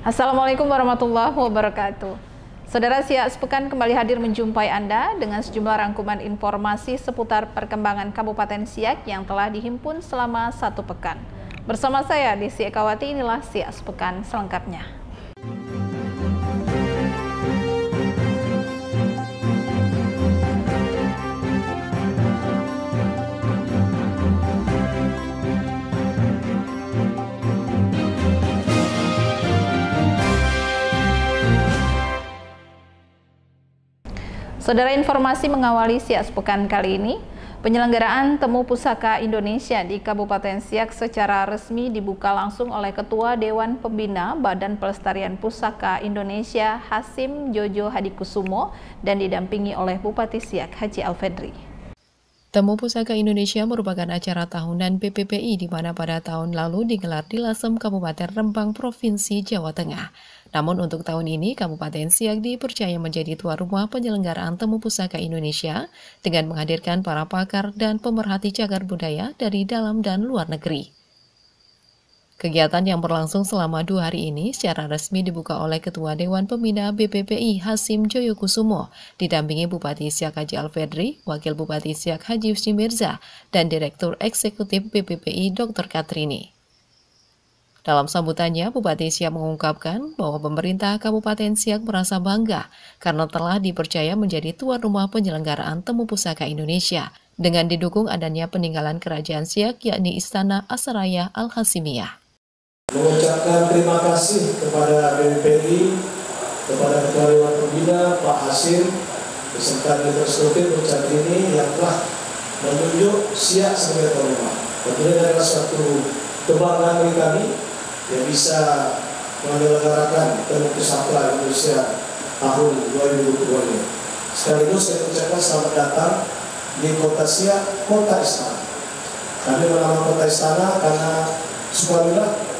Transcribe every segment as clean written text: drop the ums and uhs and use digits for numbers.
Assalamualaikum warahmatullahi wabarakatuh. Saudara, Siak Sepekan kembali hadir menjumpai Anda dengan sejumlah rangkuman informasi seputar perkembangan Kabupaten Siak yang telah dihimpun selama 1 pekan. Bersama saya, Desi Ekawati, inilah Siak Sepekan selengkapnya. Saudara, informasi mengawali Siak Sepekan kali ini, penyelenggaraan Temu Pusaka Indonesia di Kabupaten Siak secara resmi dibuka langsung oleh Ketua Dewan Pembina Badan Pelestarian Pusaka Indonesia Hasim Jojo Hadikusumo dan didampingi oleh Bupati Siak Haji Alfedri. Temu Pusaka Indonesia merupakan acara tahunan BPPI di mana pada tahun lalu digelar di Lasem, Kabupaten Rembang, Provinsi Jawa Tengah. Namun untuk tahun ini, Kabupaten Siak dipercaya menjadi tuan rumah penyelenggaraan Temu Pusaka Indonesia dengan menghadirkan para pakar dan pemerhati cagar budaya dari dalam dan luar negeri. Kegiatan yang berlangsung selama 2 hari ini secara resmi dibuka oleh Ketua Dewan Pembina BPPI Hasim Joyo Kusumo, didampingi Bupati Siak Haji Alfedri, Wakil Bupati Siak Haji Yusni Mirza, dan Direktur Eksekutif BPPI Dr. Katrini. Dalam sambutannya, Bupati Siak mengungkapkan bahwa pemerintah Kabupaten Siak merasa bangga karena telah dipercaya menjadi tuan rumah penyelenggaraan Temu Pusaka Indonesia dengan didukung adanya peninggalan Kerajaan Siak yakni Istana Asaraya Al-Hasimiyah. Mengucapkan terima kasih kepada BPPI, kepada Ketua Dewan Pembina Pak Hasim, beserta Direktur Eksekutif Dr. Katrini yang telah menunjuk Siak sebagai tuan rumah. Tentunya adalah suatu kebanggaan bagi kami yang bisa menyelenggarakan Temu Pusaka Indonesia tahun 2022 ini. Sekaligus saya ucapkan selamat datang di Kota Siak, Kota Istana. Kami menamakan Kota Istana karena subhanallah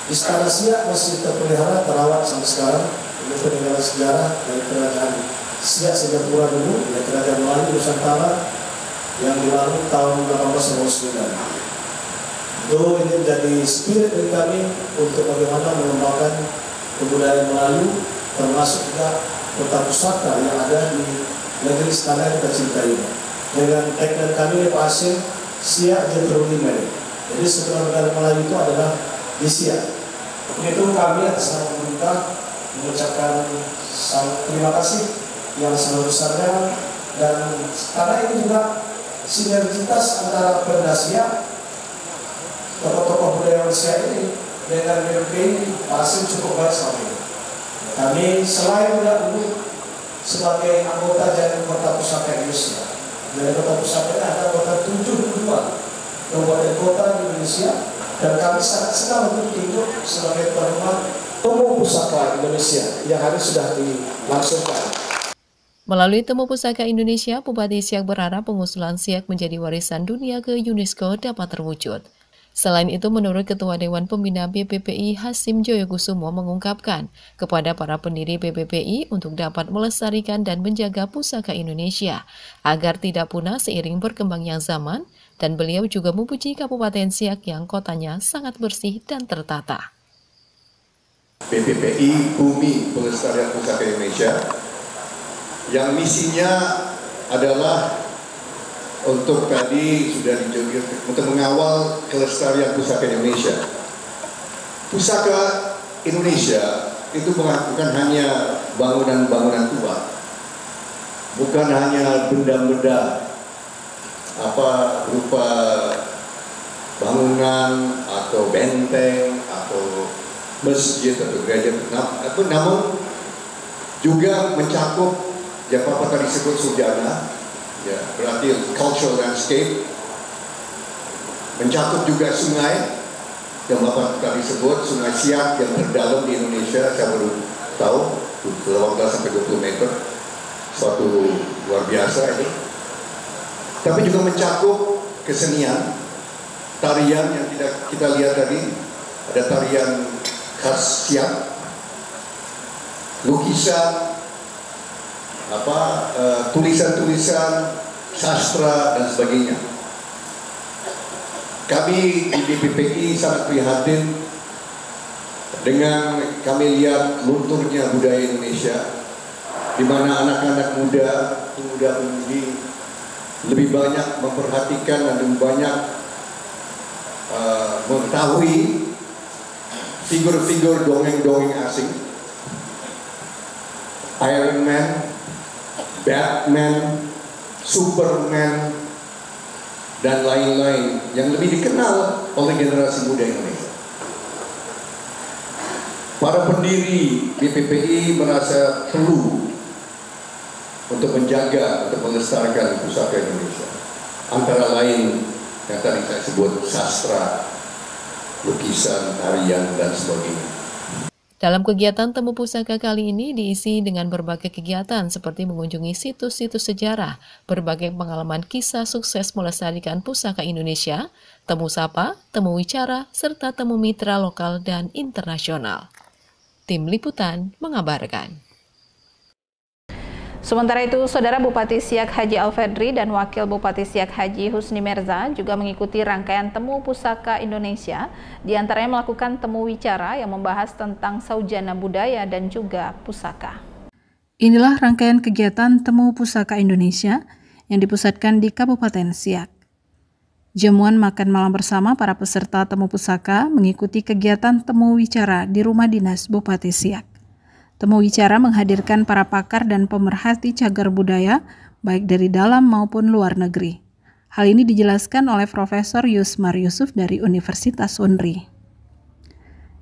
Istana Siak masih terpelihara, terawat sampai sekarang. Ini peninggalan sejarah dari Kerajaan Siak Singapura dulu, dari Kerajaan Melayu Nusantara yang dibangun tahun 1899. Itu ini menjadi spirit dari kami untuk bagaimana mengembangkan kebudayaan Melayu, termasuk juga kota pusaka yang ada di negeri istana yang kita cintai. Dengan tagline kami Pak Hasim, Siak Gentleman. Jadi sebenarnya Melayu itu adalah di Siak. Itu kami atas nama pemerintah mengucapkan terima kasih yang sebesar-besarnya, dan karena ini juga sinergitas antara Pemda Siak, tokoh-tokoh budaya Siak ini dengan BPPI Hasil cukup baik selama ini. Kami selain juga dulu sebagai anggota Jaringan Kota Pusaka Indonesia, dari Kota Pusaka ini ada kota 72 kabupaten kota di Indonesia. Dan kami sangat senang untuk ditunjuk sebagai tuan rumah Temu Pusaka Indonesia yang hari sudah dilangsungkan. Melalui Temu Pusaka Indonesia, Bupati Siak berharap pengusulan Siak menjadi warisan dunia ke UNESCO dapat terwujud. Selain itu, menurut Ketua Dewan Pembina BPPI Hasim Joyo Kusumo mengungkapkan kepada para pendiri BPPI untuk dapat melestarikan dan menjaga pusaka Indonesia agar tidak punah seiring berkembangnya zaman, dan beliau juga memuji Kabupaten Siak yang kotanya sangat bersih dan tertata. BPPI Bumi Pelestarian Pusaka Indonesia yang misinya adalah untuk tadi sudah dijawab, untuk mengawal kelestarian pusaka Indonesia. Pusaka Indonesia itu bukan hanya bangunan-bangunan tua, bukan hanya benda-benda berupa bangunan atau benteng atau masjid atau gereja, namun juga mencakup yang Bapak tadi sebut Sujana, ya, berarti cultural landscape, mencakup juga sungai yang Bapak tadi sebut, Sungai Siak yang terdalam di Indonesia, saya baru tahu 18-20 meter, suatu luar biasa ini. Tapi juga mencakup kesenian, tarian yang kita lihat tadi, ada tarian khas Siak, lukisan, tulisan-tulisan, sastra, dan sebagainya. Kami di BPPI sangat prihatin dengan kami lihat lunturnya budaya Indonesia, di mana anak-anak muda-mudi lebih banyak memperhatikan dan lebih banyak mengetahui figur-figur dongeng-dongeng asing, Iron Man, Batman, Superman, dan lain-lain yang lebih dikenal oleh generasi muda Indonesia. Para pendiri BPPI merasa perlu untuk menjaga, untuk melestarikan pusaka Indonesia. Antara lain yang tadi saya sebut, sastra, lukisan, tarian, dan sebagainya. Dalam kegiatan Temu Pusaka kali ini diisi dengan berbagai kegiatan seperti mengunjungi situs-situs sejarah, berbagai pengalaman kisah sukses melestarikan pusaka Indonesia, temu sapa, temu wicara, serta temu mitra lokal dan internasional. Tim Liputan mengabarkan. Sementara itu, Saudara Bupati Siak Haji Alfedri dan Wakil Bupati Siak Haji Husni Merza juga mengikuti rangkaian Temu Pusaka Indonesia, diantaranya melakukan temu wicara yang membahas tentang saujana budaya dan juga pusaka. Inilah rangkaian kegiatan Temu Pusaka Indonesia yang dipusatkan di Kabupaten Siak. Jamuan makan malam bersama para peserta Temu Pusaka mengikuti kegiatan temu wicara di Rumah Dinas Bupati Siak. Temu wicara menghadirkan para pakar dan pemerhati cagar budaya, baik dari dalam maupun luar negeri. Hal ini dijelaskan oleh Profesor Yusmar Yusuf dari Universitas Unri.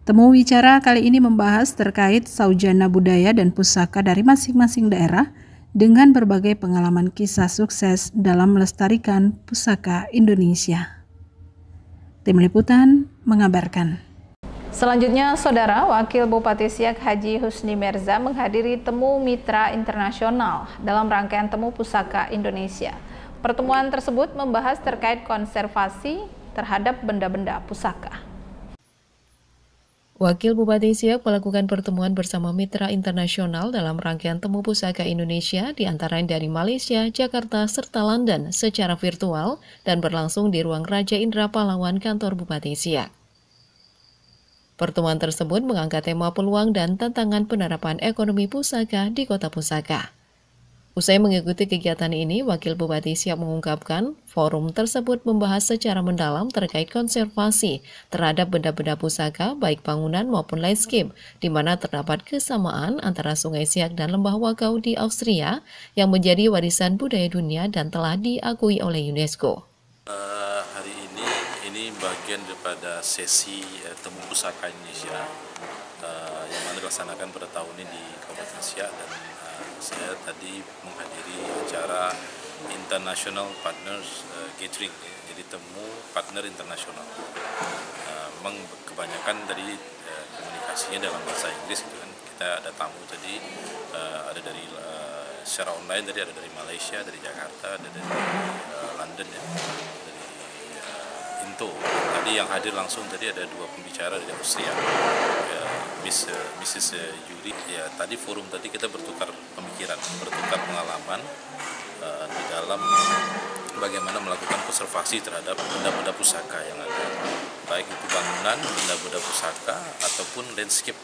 Temu wicara kali ini membahas terkait saujana budaya dan pusaka dari masing-masing daerah dengan berbagai pengalaman kisah sukses dalam melestarikan pusaka Indonesia. Tim Liputan mengabarkan. Selanjutnya, Saudara, Wakil Bupati Siak Haji Husni Merza menghadiri Temu Mitra Internasional dalam rangkaian Temu Pusaka Indonesia. Pertemuan tersebut membahas terkait konservasi terhadap benda-benda pusaka. Wakil Bupati Siak melakukan pertemuan bersama mitra internasional dalam rangkaian Temu Pusaka Indonesia diantaranya dari Malaysia, Jakarta, serta London secara virtual dan berlangsung di Ruang Raja Indra Pahlawan kantor Bupati Siak. Pertemuan tersebut mengangkat tema peluang dan tantangan penerapan ekonomi pusaka di Kota Pusaka. Usai mengikuti kegiatan ini, Wakil Bupati Siak mengungkapkan forum tersebut membahas secara mendalam terkait konservasi terhadap benda-benda pusaka baik bangunan maupun landscape, di mana terdapat kesamaan antara Sungai Siak dan Lembah Wakau di Austria yang menjadi warisan budaya dunia dan telah diakui oleh UNESCO. Ini bagian daripada sesi Temu Pusaka Indonesia yang mana dilaksanakan pada tahun ini di Kabupaten Siak, dan saya tadi menghadiri acara International Partners Gathering, jadi temu partner internasional. Memang kebanyakan tadi komunikasinya dalam bahasa Inggris gitu kan. Kita ada tamu tadi, ada dari secara online tadi, ada dari Malaysia, dari Jakarta, ada dari London ya. Tadi yang hadir langsung tadi ada dua pembicara dari Austria, ya, Mrs. Yuri. Ya, tadi forum tadi kita bertukar pemikiran, bertukar pengalaman di dalam bagaimana melakukan konservasi terhadap benda-benda pusaka yang ada, baik itu bangunan, benda-benda pusaka ataupun landscape.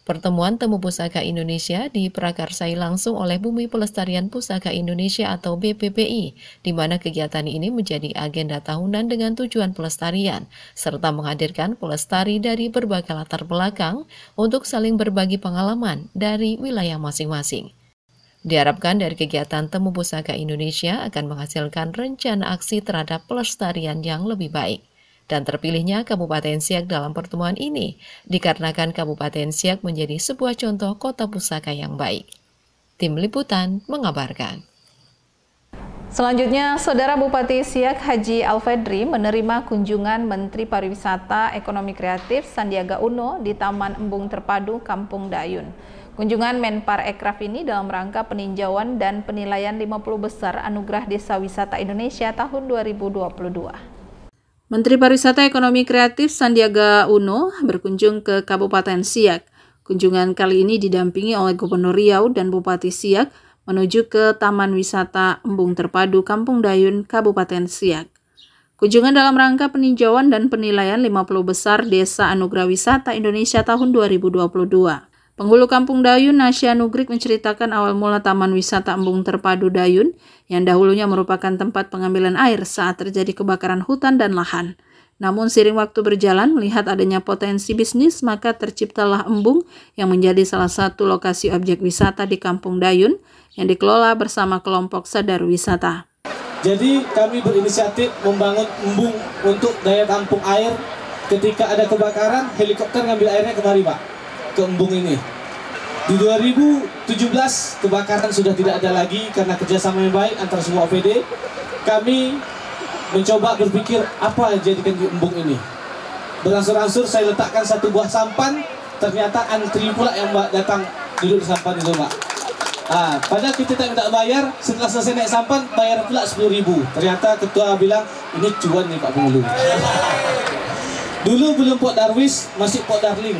Pertemuan Temu Pusaka Indonesia diprakarsai langsung oleh Bumi Pelestarian Pusaka Indonesia atau BPPI, di mana kegiatan ini menjadi agenda tahunan dengan tujuan pelestarian, serta menghadirkan pelestari dari berbagai latar belakang untuk saling berbagi pengalaman dari wilayah masing-masing. Diharapkan dari kegiatan Temu Pusaka Indonesia akan menghasilkan rencana aksi terhadap pelestarian yang lebih baik. Dan terpilihnya Kabupaten Siak dalam pertemuan ini dikarenakan Kabupaten Siak menjadi sebuah contoh kota pusaka yang baik. Tim Liputan mengabarkan. Selanjutnya, Saudara Bupati Siak Haji Alfedri menerima kunjungan Menteri Pariwisata Ekonomi Kreatif Sandiaga Uno di Taman Embung Terpadu Kampung Dayun. Kunjungan Menpar Ekraf ini dalam rangka peninjauan dan penilaian 50 besar Anugerah Desa Wisata Indonesia tahun 2022. Menteri Pariwisata Ekonomi Kreatif Sandiaga Uno berkunjung ke Kabupaten Siak. Kunjungan kali ini didampingi oleh Gubernur Riau dan Bupati Siak menuju ke Taman Wisata Embung Terpadu Kampung Dayun, Kabupaten Siak. Kunjungan dalam rangka peninjauan dan penilaian 50 besar Desa Anugerah Wisata Indonesia tahun 2022. Penghulu Kampung Dayun, Nasya Nugrik, menceritakan awal mula Taman Wisata Embung Terpadu Dayun yang dahulunya merupakan tempat pengambilan air saat terjadi kebakaran hutan dan lahan. Namun seiring waktu berjalan, melihat adanya potensi bisnis, maka terciptalah Embung yang menjadi salah satu lokasi objek wisata di Kampung Dayun yang dikelola bersama kelompok Sadar Wisata. Jadi kami berinisiatif membangun embung untuk daya tampung air. Ketika ada kebakaran, helikopter ngambil airnya kemari Pak, ke embung ini. Di 2017 kebakaran sudah tidak ada lagi karena kerjasama yang baik antara semua OPD. Kami mencoba berpikir apa yang jadikan di embung ini. Berangsur-angsur saya letakkan satu buah sampan, ternyata antri pula yang datang duduk di sampan itu Pak. Padahal kita tak bayar, setelah selesai naik sampan bayar pula 10.000. Ternyata ketua bilang ini cuan nih Pak Penghulu. Dulu belum Pok Darwis, masih Pok Darling,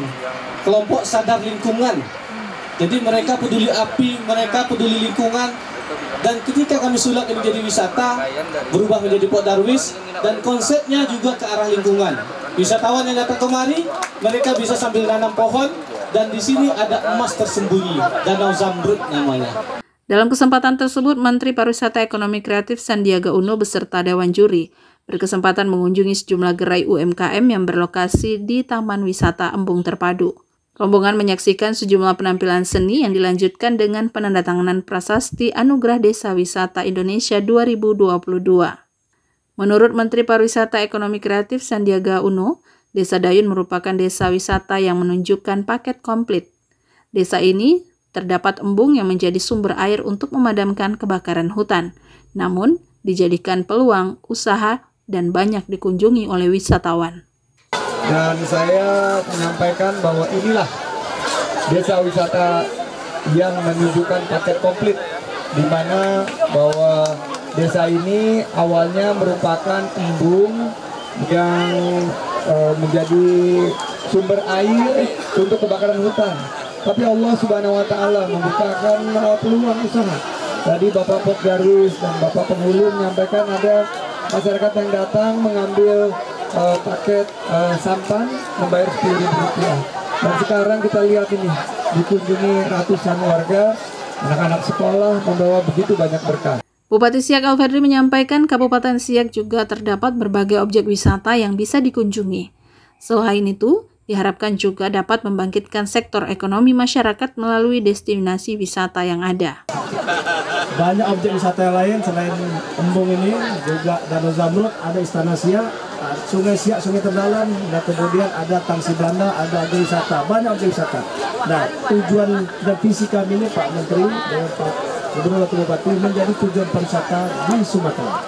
kelompok Sadar Lingkungan. Jadi mereka peduli api, mereka peduli lingkungan. Dan ketika kami sulap menjadi wisata, berubah menjadi Pok Darwis, dan konsepnya juga ke arah lingkungan. Wisatawan yang datang kemari, mereka bisa sambil nanam pohon. Dan di sini ada emas tersembunyi, Danau Zamrud namanya. Dalam kesempatan tersebut, Menteri Pariwisata Ekonomi Kreatif Sandiaga Uno beserta Dewan Juri berkesempatan mengunjungi sejumlah gerai UMKM yang berlokasi di Taman Wisata Embung Terpadu. Rombongan menyaksikan sejumlah penampilan seni yang dilanjutkan dengan penandatanganan prasasti Anugerah Desa Wisata Indonesia 2022. Menurut Menteri Pariwisata Ekonomi Kreatif Sandiaga Uno, Desa Dayun merupakan desa wisata yang menunjukkan paket komplit. Desa ini terdapat embung yang menjadi sumber air untuk memadamkan kebakaran hutan, namun dijadikan peluang usaha dan banyak dikunjungi oleh wisatawan. Dan saya menyampaikan bahwa inilah desa wisata yang menunjukkan paket komplit, di mana bahwa desa ini awalnya merupakan embung yang menjadi sumber air untuk kebakaran hutan. Tapi Allah Subhanahu wa Ta'ala membukakan peluang usaha. Tadi Bapak Pok Darwis dan Bapak Penghulu menyampaikan ada masyarakat yang datang mengambil paket sampan membayar Rp10.000. Dan sekarang kita lihat ini dikunjungi ratusan warga, anak-anak sekolah membawa begitu banyak berkah. Bupati Siak Alfedri menyampaikan Kabupaten Siak juga terdapat berbagai objek wisata yang bisa dikunjungi. Selain itu, diharapkan juga dapat membangkitkan sektor ekonomi masyarakat melalui destinasi wisata yang ada. Banyak objek wisata yang lain selain embung ini, juga Danau Zamrud, ada Istana Siak, Sungai Siak, Sungai Terdalam, dan kemudian ada Tangsi Belanda, ada objek wisata, banyak objek wisata. Nah, tujuan dan visi kami ini Pak Menteri dengan Pak Gubernur Wakil Bupati menjadi tujuan pariwisata di Sumatera.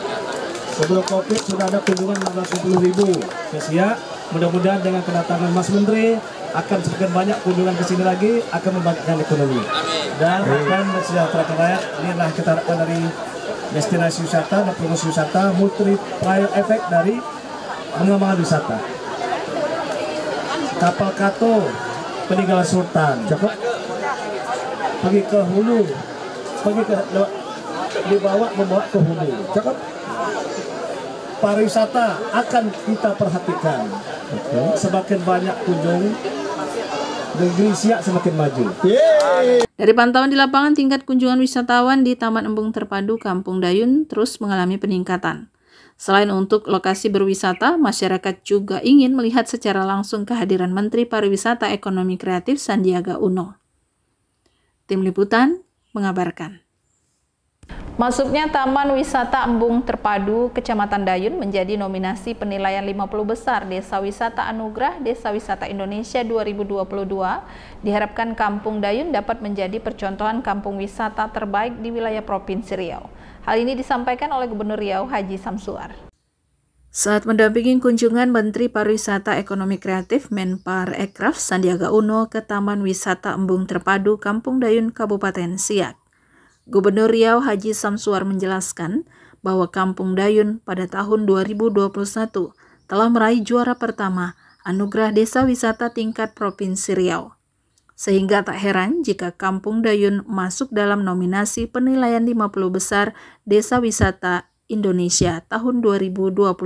Sebelum Covid sudah ada kunjungan 610.000 ke Siak. Mudah-mudahan dengan kedatangan Mas Menteri akan semakin banyak kunjungan ke sini lagi, akan membangkitkan ekonomi. Dan akan mensejahterakan rakyat. Inilah kita harapkan dari destinasi wisata dan promosi wisata, multiplier efek dari pengembangan wisata. Kapal Kato peninggalan Sultan, cakep. Pergi ke hulu. Membawa ke hulu, cakep. Pariwisata akan kita perhatikan. Semakin banyak kunjung, negeri Siak semakin maju. Dari pantauan di lapangan, tingkat kunjungan wisatawan di Taman Embung Terpadu Kampung Dayun terus mengalami peningkatan. Selain untuk lokasi berwisata, masyarakat juga ingin melihat secara langsung kehadiran Menteri Pariwisata Ekonomi Kreatif Sandiaga Uno. Tim Liputan mengabarkan. Masuknya Taman Wisata Embung Terpadu Kecamatan Dayun menjadi nominasi penilaian 50 besar Desa Wisata Anugerah Desa Wisata Indonesia 2022, diharapkan Kampung Dayun dapat menjadi percontohan kampung wisata terbaik di wilayah Provinsi Riau. Hal ini disampaikan oleh Gubernur Riau Haji Samsuar saat mendampingi kunjungan Menteri Pariwisata Ekonomi Kreatif Menparekraf Sandiaga Uno ke Taman Wisata Embung Terpadu Kampung Dayun Kabupaten Siak. Gubernur Riau Haji Samsuar menjelaskan bahwa Kampung Dayun pada tahun 2021 telah meraih juara pertama Anugerah Desa Wisata tingkat Provinsi Riau. Sehingga tak heran jika Kampung Dayun masuk dalam nominasi penilaian 50 besar Desa Wisata Indonesia tahun 2022.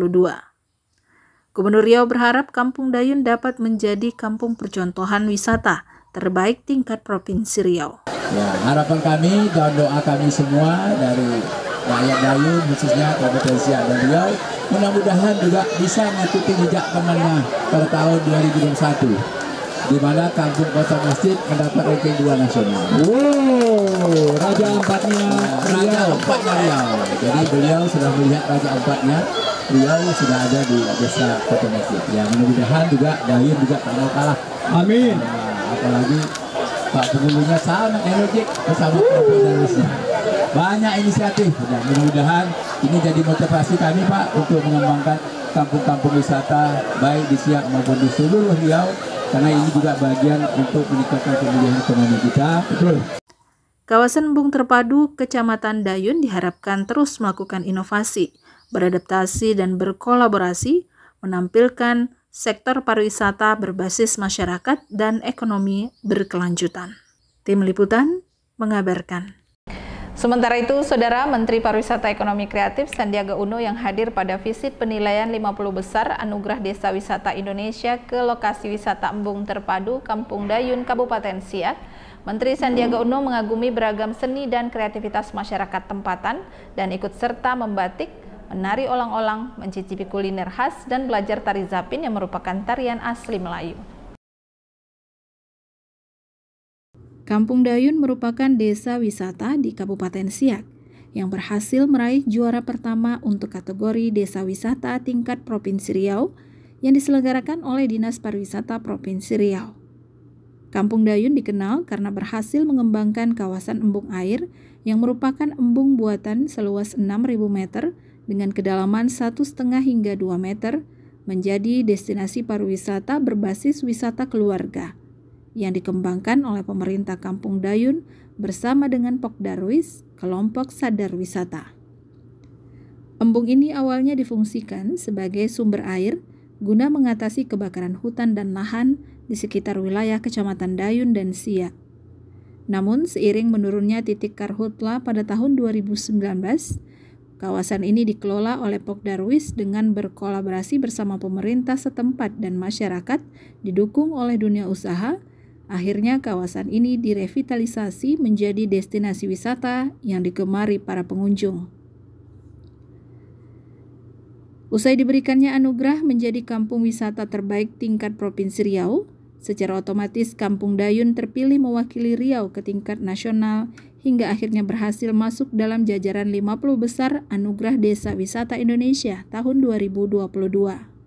Gubernur Riau berharap Kampung Dayun dapat menjadi kampung percontohan wisata terbaik tingkat Provinsi Riau. Ya, harapan kami dan doa kami semua dari rakyat Dayun khususnya Kabupaten Siak dan Riau, mudah-mudahan juga bisa mengikuti jejak temannya pada tahun 2021, di mana Kampung Kota Masjid mendapat ranking 2 nasional. Wow, Raja Empatnya Riau. Jadi beliau sudah melihat Raja Empatnya Riau sudah ada di desa Kota Masjid. Ya, mudah-mudahan juga Dayun juga tak mau kalah. Amin. Nah, apalagi Pak Penghulunya sangat energik bersama kelompok Darusnya. Banyak inisiatif. Ya, mudah-mudahan ini jadi motivasi kami Pak untuk mengembangkan kampung-kampung wisata baik di Siak maupun di seluruh Riau, karena ini juga bagian untuk meningkatkan pemulihan ekonomi kita. Betul. Kawasan Embung Terpadu Kecamatan Dayun diharapkan terus melakukan inovasi, beradaptasi dan berkolaborasi, menampilkan sektor pariwisata berbasis masyarakat dan ekonomi berkelanjutan. Tim Liputan mengabarkan. Sementara itu, Saudara Menteri Pariwisata Ekonomi Kreatif Sandiaga Uno yang hadir pada visit penilaian 50 besar Anugerah Desa Wisata Indonesia ke lokasi wisata Embung Terpadu Kampung Dayun Kabupaten Siak, Menteri Sandiaga Uno mengagumi beragam seni dan kreativitas masyarakat tempatan dan ikut serta membatik, menari olang-olang, mencicipi kuliner khas, dan belajar tari zapin yang merupakan tarian asli Melayu. Kampung Dayun merupakan desa wisata di Kabupaten Siak yang berhasil meraih juara pertama untuk kategori desa wisata tingkat Provinsi Riau yang diselenggarakan oleh Dinas Pariwisata Provinsi Riau. Kampung Dayun dikenal karena berhasil mengembangkan kawasan embung air yang merupakan embung buatan seluas 6.000 meter dengan kedalaman 1,5 hingga 2 meter menjadi destinasi pariwisata berbasis wisata keluarga yang dikembangkan oleh pemerintah Kampung Dayun bersama dengan Pokdarwis, kelompok sadar wisata. Embung ini awalnya difungsikan sebagai sumber air guna mengatasi kebakaran hutan dan lahan di sekitar wilayah Kecamatan Dayun dan Siak. Namun seiring menurunnya titik karhutla pada tahun 2019, kawasan ini dikelola oleh Pokdarwis dengan berkolaborasi bersama pemerintah setempat dan masyarakat didukung oleh dunia usaha. Akhirnya kawasan ini direvitalisasi menjadi destinasi wisata yang digemari para pengunjung. Usai diberikannya anugerah menjadi kampung wisata terbaik tingkat Provinsi Riau, secara otomatis Kampung Dayun terpilih mewakili Riau ke tingkat nasional hingga akhirnya berhasil masuk dalam jajaran 50 besar Anugerah Desa Wisata Indonesia tahun 2022.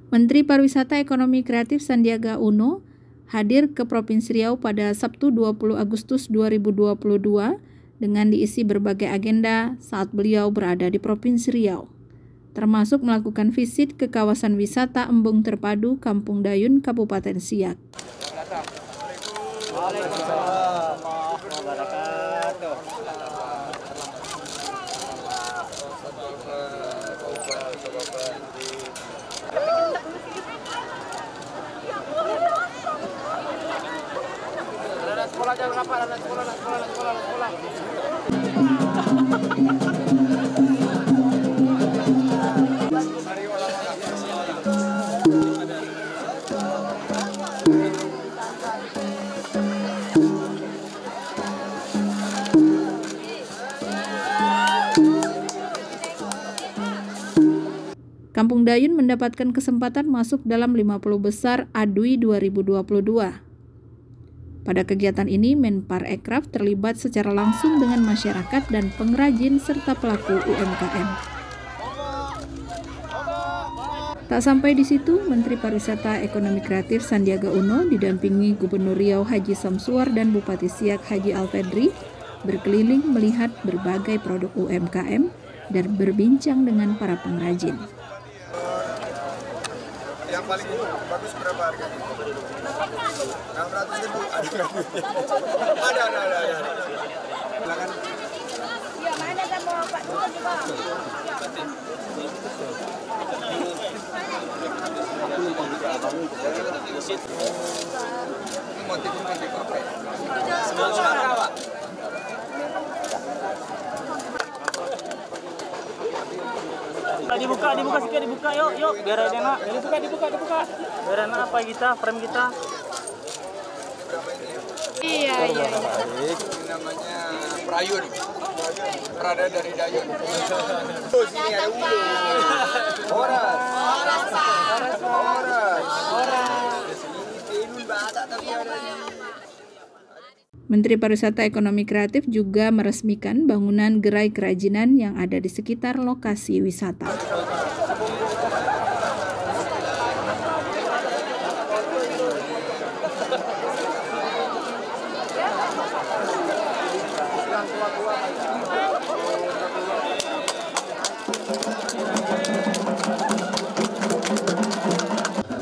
Menteri Pariwisata Ekonomi Kreatif Sandiaga Uno hadir ke Provinsi Riau pada Sabtu 20 Agustus 2022 dengan diisi berbagai agenda saat beliau berada di Provinsi Riau, termasuk melakukan visit ke kawasan wisata Embung Terpadu Kampung Dayun Kabupaten Siak. Kampung Dayun mendapatkan kesempatan masuk dalam 50 besar ADUI 2022. Pada kegiatan ini, Menparekraf terlibat secara langsung dengan masyarakat dan pengrajin serta pelaku UMKM. Tak sampai di situ, Menteri Pariwisata Ekonomi Kreatif Sandiaga Uno didampingi Gubernur Riau Haji Samsuar dan Bupati Siak Haji Alfedri berkeliling melihat berbagai produk UMKM dan berbincang dengan para pengrajin. Yang paling bagus berapa harganya? 600.000 ada. Silakan. Ya, mana ada mau Pak? Motif apa? Semua Pak. Dibuka sedikit, dibuka yuk, biar enak. Dibuka. Biar enak apa kita, frame kita. Iya. Ini namanya Prayun. Prada dari Dayun. Oh, sini ada ulu. Horas. Menteri Pariwisata Ekonomi Kreatif juga meresmikan bangunan gerai kerajinan yang ada di sekitar lokasi wisata.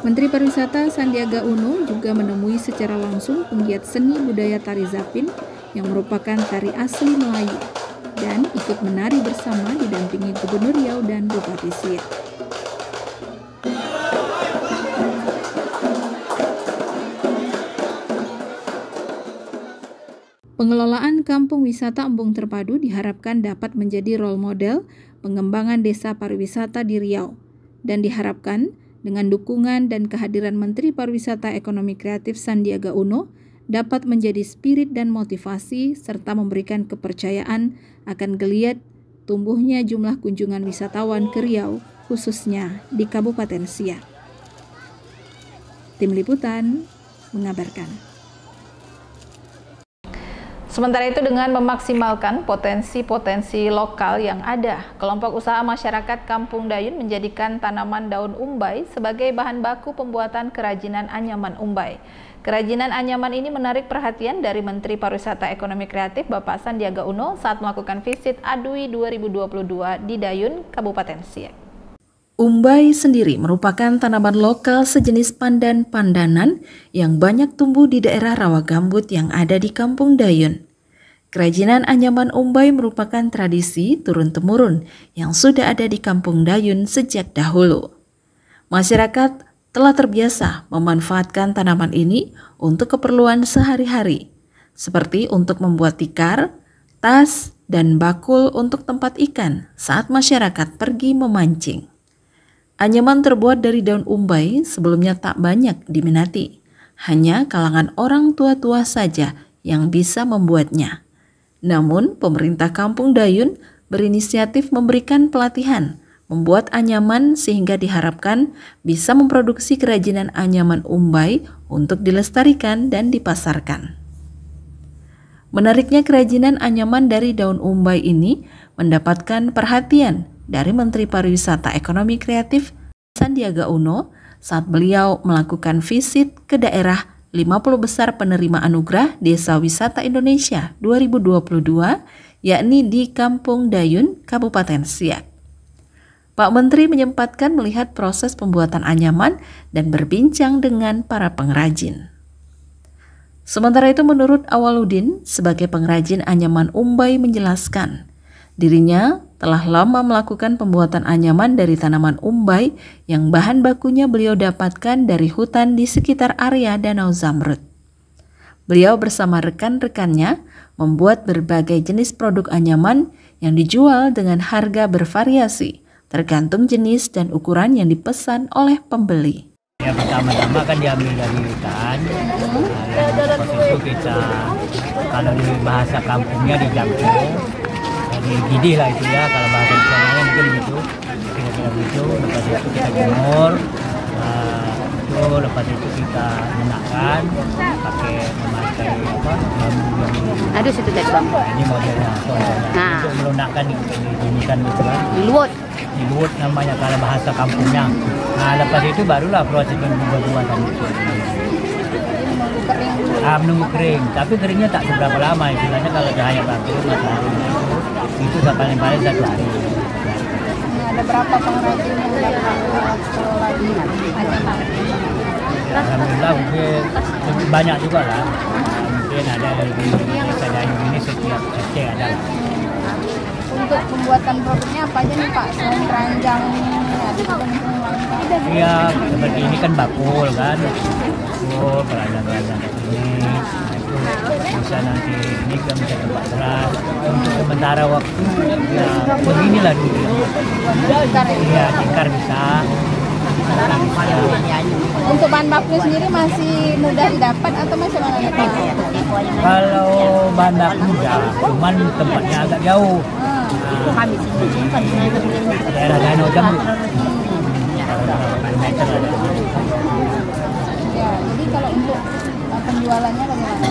Menteri Pariwisata Sandiaga Uno juga menemui secara langsung penggiat seni budaya tari Zapin yang merupakan tari asli Melayu dan ikut menari bersama didampingi Gubernur Riau dan Bupati Siak. Pengelolaan Kampung Wisata Embung Terpadu diharapkan dapat menjadi role model pengembangan desa pariwisata di Riau dan diharapkan dengan dukungan dan kehadiran Menteri Pariwisata Ekonomi Kreatif Sandiaga Uno dapat menjadi spirit dan motivasi serta memberikan kepercayaan akan geliat tumbuhnya jumlah kunjungan wisatawan ke Riau, khususnya di Kabupaten Siak. Tim Liputan mengabarkan. Sementara itu dengan memaksimalkan potensi-potensi lokal yang ada, kelompok usaha masyarakat Kampung Dayun menjadikan tanaman daun umbai sebagai bahan baku pembuatan kerajinan anyaman umbai. Kerajinan anyaman ini menarik perhatian dari Menteri Pariwisata Ekonomi Kreatif Bapak Sandiaga Uno saat melakukan visit ADWI 2022 di Dayun, Kabupaten Siak. Umbai sendiri merupakan tanaman lokal sejenis pandan-pandanan yang banyak tumbuh di daerah rawa gambut yang ada di Kampung Dayun. Kerajinan anyaman umbai merupakan tradisi turun-temurun yang sudah ada di Kampung Dayun sejak dahulu. Masyarakat telah terbiasa memanfaatkan tanaman ini untuk keperluan sehari-hari, seperti untuk membuat tikar, tas, dan bakul untuk tempat ikan saat masyarakat pergi memancing. Anyaman terbuat dari daun umbai sebelumnya tak banyak diminati. Hanya kalangan orang tua-tua saja yang bisa membuatnya. Namun, pemerintah Kampung Dayun berinisiatif memberikan pelatihan membuat anyaman sehingga diharapkan bisa memproduksi kerajinan anyaman umbai untuk dilestarikan dan dipasarkan. Menariknya kerajinan anyaman dari daun umbai ini mendapatkan perhatian dari Menteri Pariwisata Ekonomi Kreatif Sandiaga Uno saat beliau melakukan visit ke daerah 50 besar penerima anugerah Desa Wisata Indonesia 2022, yakni di Kampung Dayun, Kabupaten Siak. Pak Menteri menyempatkan melihat proses pembuatan anyaman dan berbincang dengan para pengrajin. Sementara itu menurut Awaludin sebagai pengrajin anyaman umbai menjelaskan, dirinya telah lama melakukan pembuatan anyaman dari tanaman umbai yang bahan bakunya beliau dapatkan dari hutan di sekitar area Danau Zamrud. Beliau bersama rekan-rekannya membuat berbagai jenis produk anyaman yang dijual dengan harga bervariasi, tergantung jenis dan ukuran yang dipesan oleh pembeli. Ya pertama-tama kan diambil dari hutan, proses itu kita, kalau di bahasa kampungnya dijangkau, gidih lah itu ya, kalau bahasa Indonesia mungkin begitu, kira-kira begitu. Lepas itu kita jemur, lepas itu kita menakkan pakai memakai bambu. Aduh situ tadi bang. Ini modelnya, untuk melunakkan dibunyikan gitu kan. Luwut. Luwut namanya kalau bahasa kampungnya. Nah lepas itu barulah proses pembuatan itu. Menunggu kering, tapi keringnya tak seberapa lama, istilahnya kalau cahaya bagus matahari itu paling-paling 1 hari. Ada berapa pengrajin yang dapat kerajinan anyaman? Alhamdulillah mungkin lebih banyak juga lah. Mungkin ada di desa Dayun ini setiap RT ada. Untuk pembuatan produknya apa aja nih Pak? Selain keranjang, ada juga yang lain Pak? Iya, seperti ini kan bakul kan. Bakul, keranjang-keranjang ini. Bisa nanti ini kan bisa tempat beras. Untuk sementara waktu, ya beginilah dulu. Iya, tikar bisa. Untuk bahan baku sendiri masih mudah didapat atau masih mana Pak? Kalau bahan baku mudah, cuman tempatnya agak jauh. Daerah Danau Jamrut. Ya, jadi kalau untuk penjualannya bagaimana?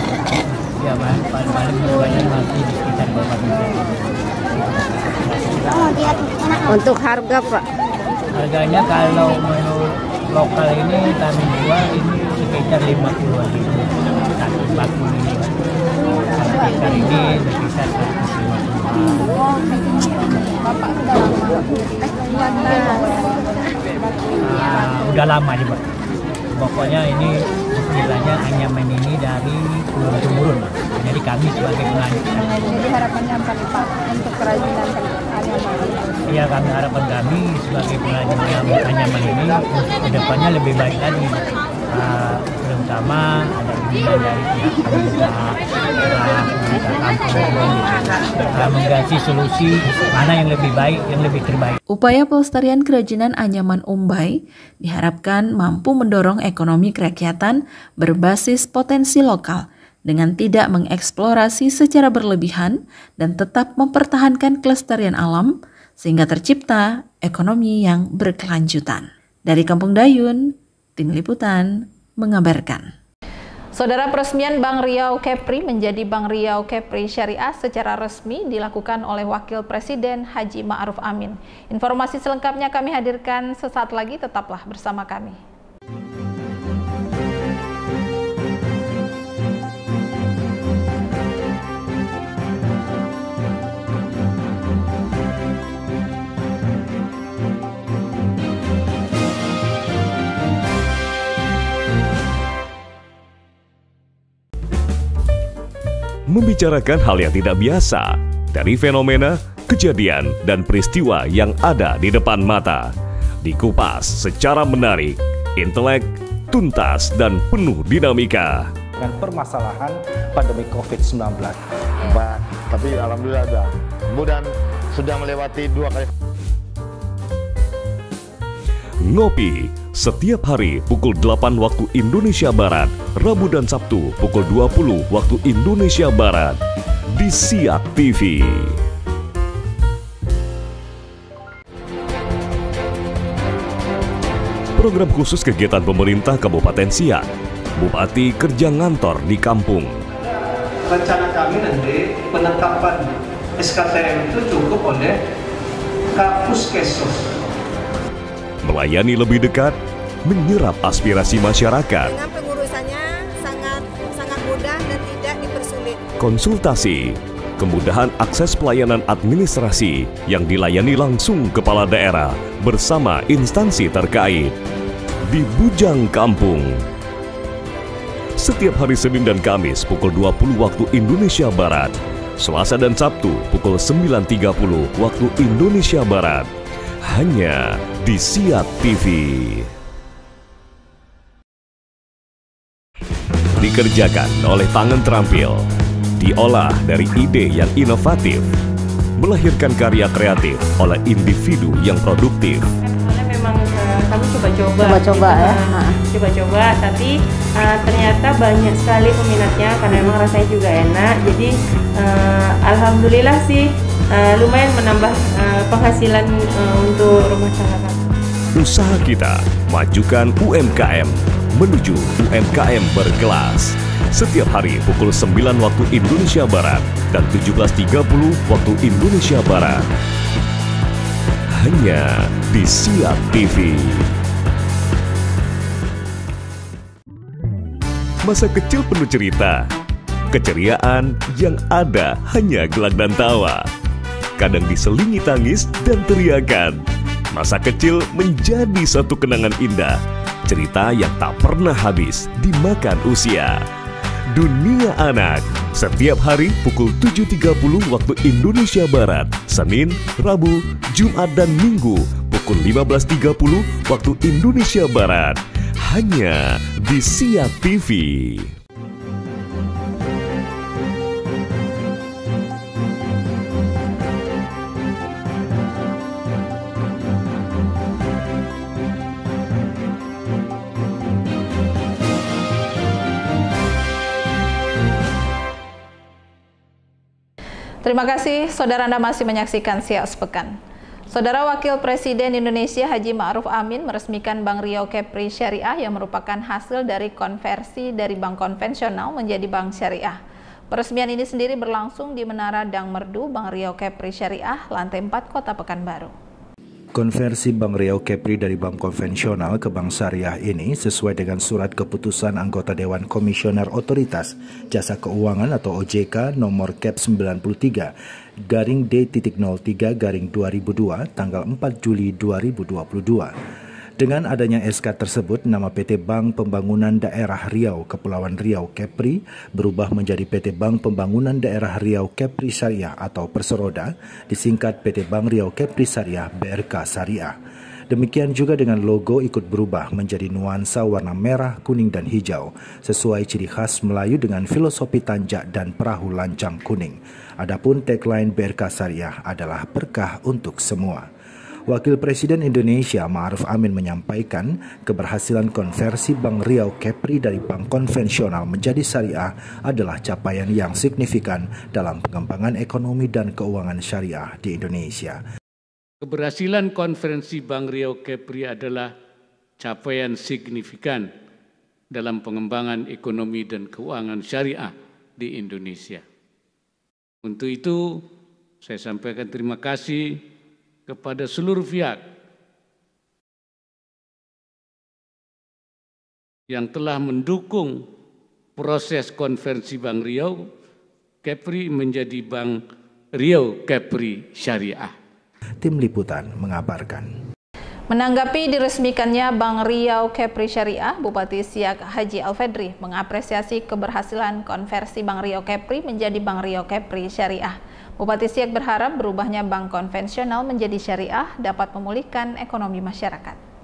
Ya, paling berjualan masih di sekitar 4 juta. Untuk harga Pak? Harganya kalau menurut lokal ini kami jual ini sekitar 50.000 satu bakul ini. Kalau tikar ini sekitar 150. Bapak sudah lama udah lama juga. Pokoknya ini istilahnya anyaman ini dari turun temurun. Jadi kami sebagai pengantin. Jadi harapannya apa nih Pak untuk kerajinan anyaman? Iya, kami harapan kami sebagai pengrajin anyaman ini kedepannya lebih baik lagi. Terutama ada bimbingan dari pihak pemerintah kampung mengganti solusi mana yang lebih baik, yang lebih terbaik. Upaya pelestarian kerajinan anyaman Umbai diharapkan mampu mendorong ekonomi kerakyatan berbasis potensi lokal dengan tidak mengeksplorasi secara berlebihan dan tetap mempertahankan kelestarian alam sehingga tercipta ekonomi yang berkelanjutan. Dari Kampung Dayun, Tim Liputan mengabarkan. Saudara, peresmian Bank Riau Kepri menjadi Bank Riau Kepri Syariah secara resmi dilakukan oleh Wakil Presiden Haji Ma'ruf Amin. Informasi selengkapnya kami hadirkan sesaat lagi, tetaplah bersama kami. Membicarakan hal yang tidak biasa, dari fenomena, kejadian, dan peristiwa yang ada di depan mata. Dikupas secara menarik, intelek, tuntas, dan penuh dinamika. Dengan permasalahan pandemi COVID-19. Tapi alhamdulillah ada. Kemudian sudah melewati 2 kali. Ngopi setiap hari pukul 8 waktu Indonesia Barat, Rabu dan Sabtu pukul 20 waktu Indonesia Barat di Siak TV. Program khusus kegiatan pemerintah Kabupaten Siak, Bupati kerja ngantor di kampung. Rencana kami nanti penetapan SKTM itu cukup oleh Kapuskesmas. Melayani lebih dekat, menyerap aspirasi masyarakat. Dengan pengurusannya sangat mudah dan tidak dipersulit. Konsultasi, kemudahan akses pelayanan administrasi yang dilayani langsung kepala daerah bersama instansi terkait. Di Bujang Kampung. Setiap hari Senin dan Kamis pukul 20 waktu Indonesia Barat. Selasa dan Sabtu pukul 9.30 waktu Indonesia Barat. Hanya di Siak TV. Dikerjakan oleh tangan terampil, diolah dari ide yang inovatif, melahirkan karya kreatif oleh individu yang produktif. Karena memang kami coba-coba ya. Coba-coba, tapi ternyata banyak sekali peminatnya karena memang rasanya juga enak. Jadi alhamdulillah sih lumayan menambah penghasilan untuk rumah tangga kami. Usaha kita majukan UMKM menuju UMKM berkelas. Setiap hari pukul 9 waktu Indonesia Barat dan 17.30 waktu Indonesia Barat. Hanya di Siak TV. Masa kecil penuh cerita, keceriaan yang ada hanya gelak dan tawa. Kadang diselingi tangis dan teriakan. Masa kecil menjadi satu kenangan indah, cerita yang tak pernah habis dimakan usia. Dunia Anak. Setiap hari pukul 7.30 waktu Indonesia Barat, Senin, Rabu, Jumat, dan Minggu pukul 15.30 waktu Indonesia Barat. Hanya di Siak TV. Terima kasih, saudara Anda masih menyaksikan Siak Sepekan. Saudara Wakil Presiden Indonesia Haji Ma'ruf Amin meresmikan Bank Riau Kepri Syariah yang merupakan hasil dari konversi dari bank konvensional menjadi bank syariah. Peresmian ini sendiri berlangsung di Menara Dang Merdu Bank Riau Kepri Syariah, lantai 4 Kota Pekanbaru. Konversi Bank Riau Kepri dari bank konvensional ke bank syariah ini sesuai dengan surat keputusan anggota Dewan Komisioner Otoritas Jasa Keuangan atau OJK nomor KEP 93-D.03-2002 tanggal 4 Juli 2022. Dengan adanya SK tersebut, nama PT Bank Pembangunan Daerah Riau Kepulauan Riau Kepri berubah menjadi PT Bank Pembangunan Daerah Riau Kepri Syariah atau Perseroda, disingkat PT Bank Riau Kepri Syariah BRK Syariah. Demikian juga dengan logo ikut berubah menjadi nuansa warna merah, kuning, dan hijau, sesuai ciri khas Melayu dengan filosofi tanjak dan perahu lancang kuning. Adapun tagline BRK Syariah adalah berkah untuk semua. Wakil Presiden Indonesia Ma'ruf Amin menyampaikan keberhasilan konversi Bank Riau Kepri dari bank konvensional menjadi syariah adalah capaian yang signifikan dalam pengembangan ekonomi dan keuangan syariah di Indonesia. Keberhasilan konferensi Bank Riau Kepri adalah capaian signifikan dalam pengembangan ekonomi dan keuangan syariah di Indonesia. Untuk itu, saya sampaikan terima kasih kepada seluruh pihak yang telah mendukung proses konversi Bank Riau Kepri menjadi Bank Riau Kepri Syariah. Tim Liputan mengabarkan. Menanggapi diresmikannya Bank Riau Kepri Syariah, Bupati Siak Haji Alfedri mengapresiasi keberhasilan konversi Bank Riau Kepri menjadi Bank Riau Kepri Syariah. Bupati Siak berharap berubahnya bank konvensional menjadi syariah dapat memulihkan ekonomi masyarakat.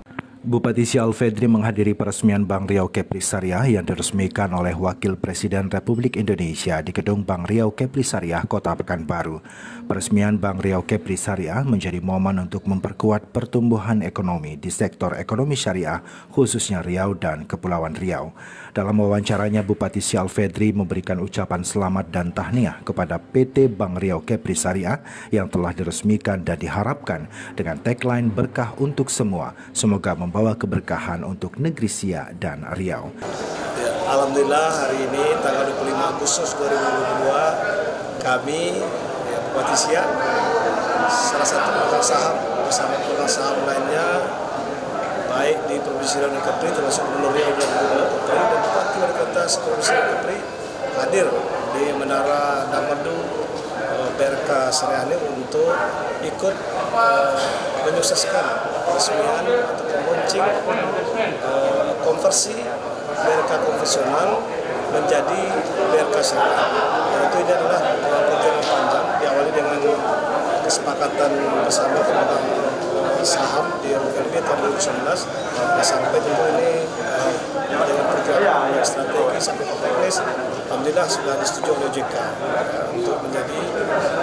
Bupati Siak Alfedri menghadiri peresmian Bank Riau Kepri Syariah yang diresmikan oleh Wakil Presiden Republik Indonesia di Gedung Bank Riau Kepri Syariah, Kota Pekanbaru. Peresmian Bank Riau Kepri Syariah menjadi momen untuk memperkuat pertumbuhan ekonomi di sektor ekonomi syariah, khususnya Riau dan Kepulauan Riau. Dalam wawancaranya, Bupati Siak Alfedri memberikan ucapan selamat dan tahniah kepada PT Bank Riau Kepri Syariah yang telah diresmikan dan diharapkan dengan tagline berkah untuk semua. Semoga membawa keberkahan untuk negeri Siak dan Riau. Ya, alhamdulillah hari ini tanggal 25 Agustus 2022 kami Bupati Siak salah satu pemegang saham bersama pemegang saham lainnya baik di Provinsi Riau dan Kepri termasuk Gubernur Riau dan Gubernur Kepri dan Bupati Wali Kota Provinsi Riau dan Kepri hadir di Menara Dang Merdu BRK Syariah ini untuk ikut menyukseskan peresmian atau launching konversi BRK konvensional menjadi BRK Syariah. Itu ini adalah perjalanan panjang diawali dengan kesepakatan bersama pemegang saham di RKB tahun 2019 sampai tentu ini dengan perjalanan yang strategis sampai ke teknis. Alhamdulillah sudah disetujui oleh OJK untuk menjadi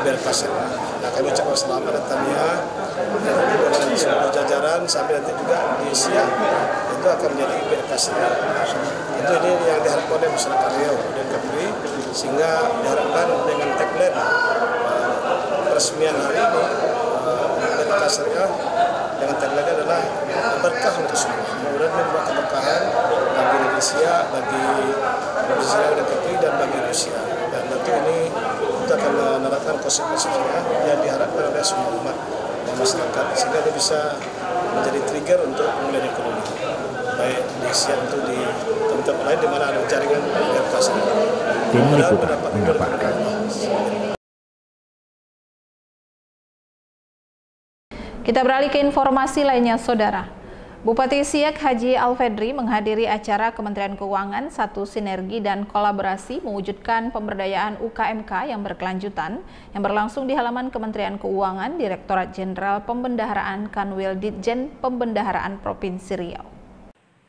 BRK Syariah. Nah, kami ucapkan selamat dan tahniah dengan seluruh jajaran sampai nanti juga di Siak itu akan menjadi BRK Syariah. Itu ini yang diharapkan oleh masyarakat Riau dan Kepri sehingga diharapkan dengan tagline peresmian hari ini BRK Syariah dengan tagline adalah berkah untuk semua. Kemudian membawa keberkahan bagi negeri Siak, bagi Provinsi Riau dan Kepri dan bagi Indonesia. Dan tentu ini kita akan menerapkan konsep-konsep yang diharapkan oleh semua umat dan masyarakat sehingga dia bisa menjadi trigger untuk pemulihan ekonomi. Baik di Siak untuk di tempat lain di mana ada jaringan BRK Syariah. Tim Liputan mengabarkan. Kita beralih ke informasi lainnya, Saudara. Bupati Siak Haji Alfedri menghadiri acara Kementerian Keuangan Satu Sinergi dan Kolaborasi mewujudkan pemberdayaan UKMK yang berkelanjutan yang berlangsung di halaman Kementerian Keuangan Direktorat Jenderal Pembendaharaan Kanwil Ditjen Pembendaharaan Provinsi Riau.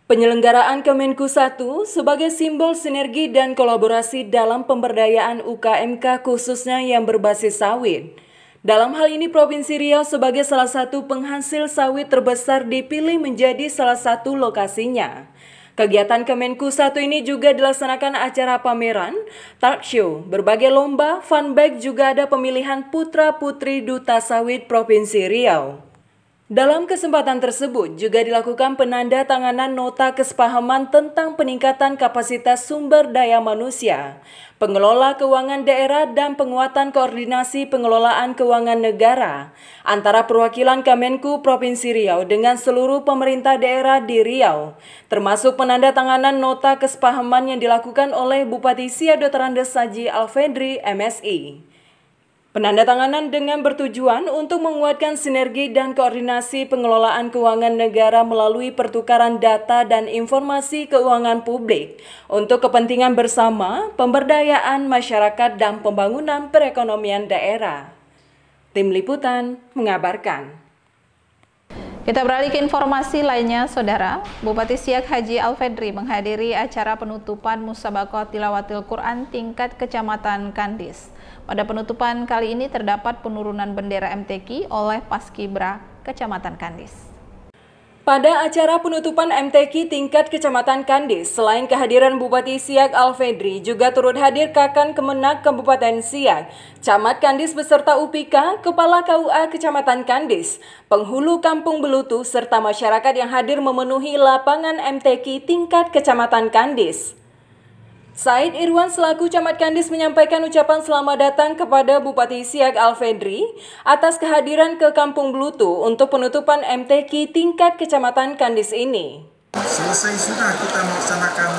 Penyelenggaraan Kemenku 1 sebagai simbol sinergi dan kolaborasi dalam pemberdayaan UKMK khususnya yang berbasis sawit. Dalam hal ini Provinsi Riau sebagai salah satu penghasil sawit terbesar dipilih menjadi salah satu lokasinya. Kegiatan Kemenku 1 ini juga dilaksanakan acara pameran, talk show, berbagai lomba, fun bag, juga ada pemilihan putra-putri Duta Sawit Provinsi Riau. Dalam kesempatan tersebut juga dilakukan penandatanganan nota kesepahaman tentang peningkatan kapasitas sumber daya manusia, pengelola keuangan daerah dan penguatan koordinasi pengelolaan keuangan negara antara perwakilan Kemenku Provinsi Riau dengan seluruh pemerintah daerah di Riau, termasuk penandatanganan nota kesepahaman yang dilakukan oleh Bupati Siak Dr. Andes Haji Alfedri, MSI. Penandatanganan dengan bertujuan untuk menguatkan sinergi dan koordinasi pengelolaan keuangan negara melalui pertukaran data dan informasi keuangan publik untuk kepentingan bersama, pemberdayaan masyarakat dan pembangunan perekonomian daerah. Tim Liputan mengabarkan. Kita beralih ke informasi lainnya, Saudara. Bupati Siak Haji Alfedri menghadiri acara penutupan Musabaqah Tilawatil Quran tingkat Kecamatan Kandis. Pada penutupan kali ini terdapat penurunan bendera MTQ oleh Paskibra Kecamatan Kandis. Pada acara penutupan MTQ tingkat Kecamatan Kandis, selain kehadiran Bupati Siak Alfedri, juga turut hadir Kakan Kemenak Kabupaten Siak, Camat Kandis beserta UPK, Kepala KUA Kecamatan Kandis, penghulu Kampung Belutu, serta masyarakat yang hadir memenuhi lapangan MTQ tingkat Kecamatan Kandis. Said Irwan selaku Camat Kandis menyampaikan ucapan selamat datang kepada Bupati Siak Alfedri atas kehadiran ke Kampung Belutu untuk penutupan MTQ tingkat Kecamatan Kandis ini. Selesai sudah kita melaksanakan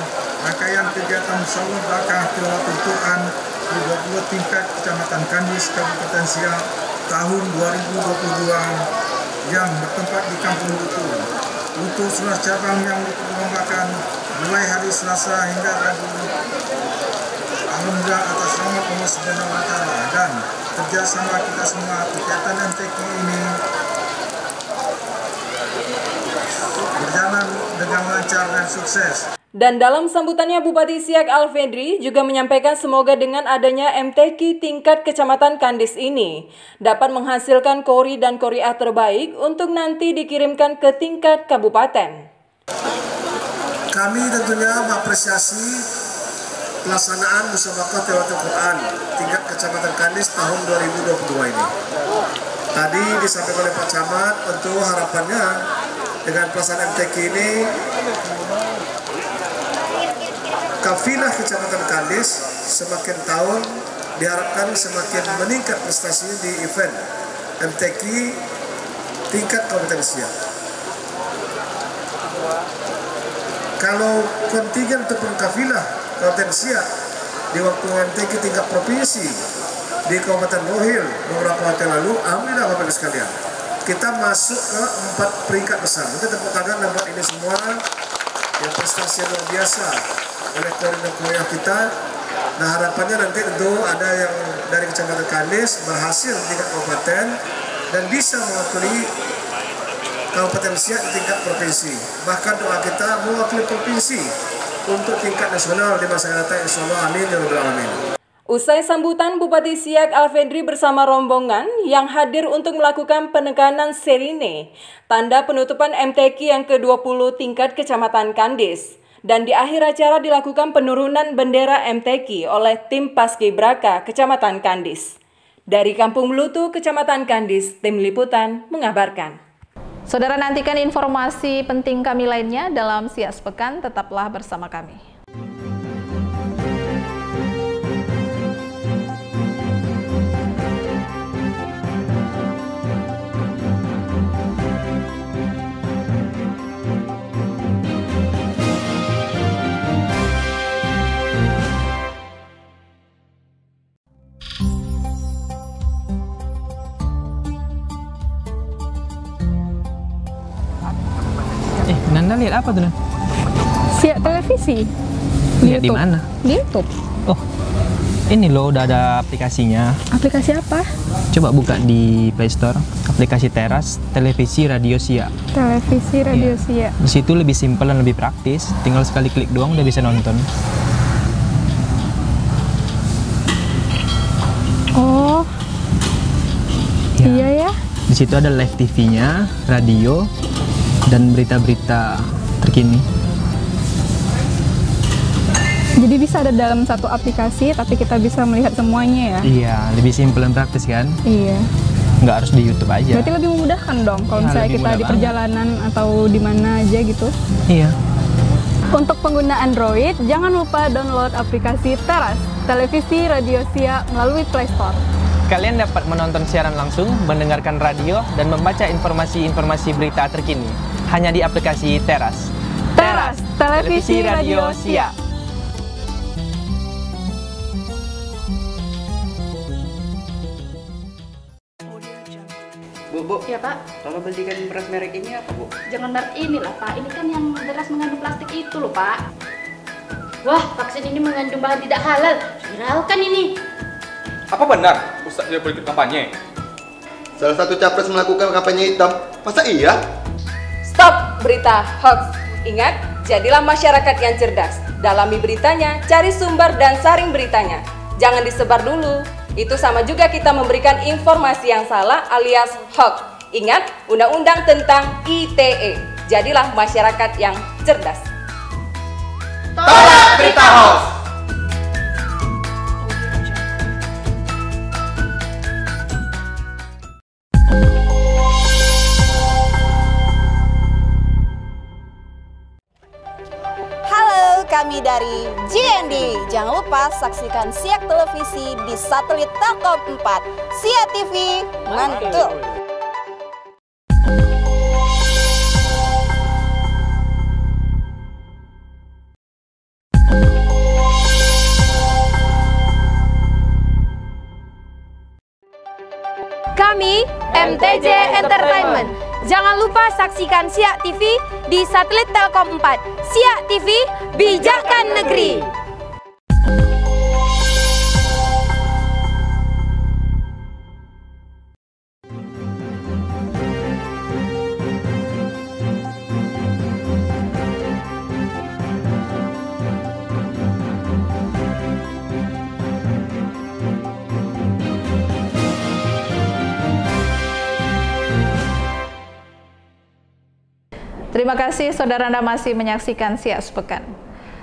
rangkaian kegiatan Musabaqah Tilawatil Quran di 22 tingkat Kecamatan Kandis Kabupaten Siak tahun 2022 yang bertempat di Kampung Belutu. Untuk seluruh cabang yang diperlombakan mulai hari Selasa hingga Rabu. Alhamdulillah atas rahmat Allah Subhanahu wa Ta'ala dan kerjasama kita semua, kegiatan MTQ ini berjalan dengan lancar dan sukses. Dan dalam sambutannya Bupati Siak Alfedri juga menyampaikan semoga dengan adanya MTQ tingkat Kecamatan Kandis ini dapat menghasilkan kori dan koriah terbaik untuk nanti dikirimkan ke tingkat kabupaten. Kami tentunya mengapresiasi pelaksanaan Musabaqah Tilawatil Quran tingkat Kecamatan Kandis tahun 2022 ini. Tadi disampaikan oleh Pak Camat, tentu harapannya dengan pelaksanaan MTQ ini kafilah Kecamatan Kandis semakin tahun diharapkan semakin meningkat prestasinya di event MTQ tingkat Kabupaten Siak. Kalau kontingen ataupun kafilah Kabupaten Siak di waktu MTQ tingkat provinsi di Kabupaten Rohil beberapa waktu lalu, alhamdulillah Bapak Ibu sekalian, kita masuk ke 4 peringkat besar. Mungkin tepuk tangan buat ini semua yang prestasi luar biasa oleh koordinator kita. Nah harapannya nanti tentu ada yang dari Kecamatan Kandis berhasil di tingkat kabupaten dan bisa mewakili Kabupaten Siak di tingkat provinsi. Bahkan doa kita mewakili provinsi untuk tingkat nasional di masa yang datang, insyaallah, amin ya rabbal alamin. Usai sambutan, Bupati Siak Alfedri bersama rombongan yang hadir untuk melakukan penekanan serine, tanda penutupan MTQ yang ke-20 tingkat Kecamatan Kandis. Dan di akhir acara dilakukan penurunan bendera MTQ oleh tim Paskibraka Kecamatan Kandis. Dari Kampung Belutu, Kecamatan Kandis, Tim Liputan mengabarkan. Saudara, nantikan informasi penting kami lainnya dalam Siak Sepekan, tetaplah bersama kami. Nanda lihat apa tuh, Nan? Siak televisi. Lihat di mana? Di YouTube. Oh, ini loh udah ada aplikasinya. Aplikasi apa? Coba buka di Play Store, aplikasi Teras Televisi Radio Siak. Televisi Radio Siak. Di situ lebih simpel dan lebih praktis, tinggal sekali klik doang udah bisa nonton. Oh, iya ya. Di situ ada live TV-nya, radio, dan berita-berita terkini. Jadi bisa ada dalam satu aplikasi, tapi kita bisa melihat semuanya ya? Iya, lebih simpel dan praktis kan? Iya. Nggak harus di YouTube aja. Berarti lebih memudahkan dong kalau misalnya kita di perjalanan atau di mana aja gitu? Iya. Untuk pengguna Android, jangan lupa download aplikasi Teras Televisi Radio Siak melalui Play Store. Kalian dapat menonton siaran langsung, mendengarkan radio, dan membaca informasi-informasi berita terkini. Hanya di aplikasi Teras. Teras Televisi Radio Siak. Bu, ya Pak. Kalau belikan beras merek ini apa Bu? Jangan merek ini lah Pak, ini kan yang beras mengandung plastik itu loh Pak. Wah, vaksin ini mengandung bahan tidak halal, viralkan ini. Apa benar Ustaz dia berikut kampanye? Salah satu capres melakukan kampanye hitam, masa iya? Stop berita hoax. Ingat, jadilah masyarakat yang cerdas. Dalami beritanya, cari sumber dan saring beritanya. Jangan disebar dulu. Itu sama juga kita memberikan informasi yang salah alias hoax. Ingat, undang-undang tentang ITE. Jadilah masyarakat yang cerdas. Tolak berita hoax. Kami dari JND. Jangan lupa saksikan Siak Televisi di satelit Telkom 4. Siak TV, mantul. Kami MTJ Entertainment. Jangan lupa saksikan Siak TV di satelit Telkom 4. Siak TV, bijakan negeri. Terima kasih saudara Anda masih menyaksikan Siak Sepekan.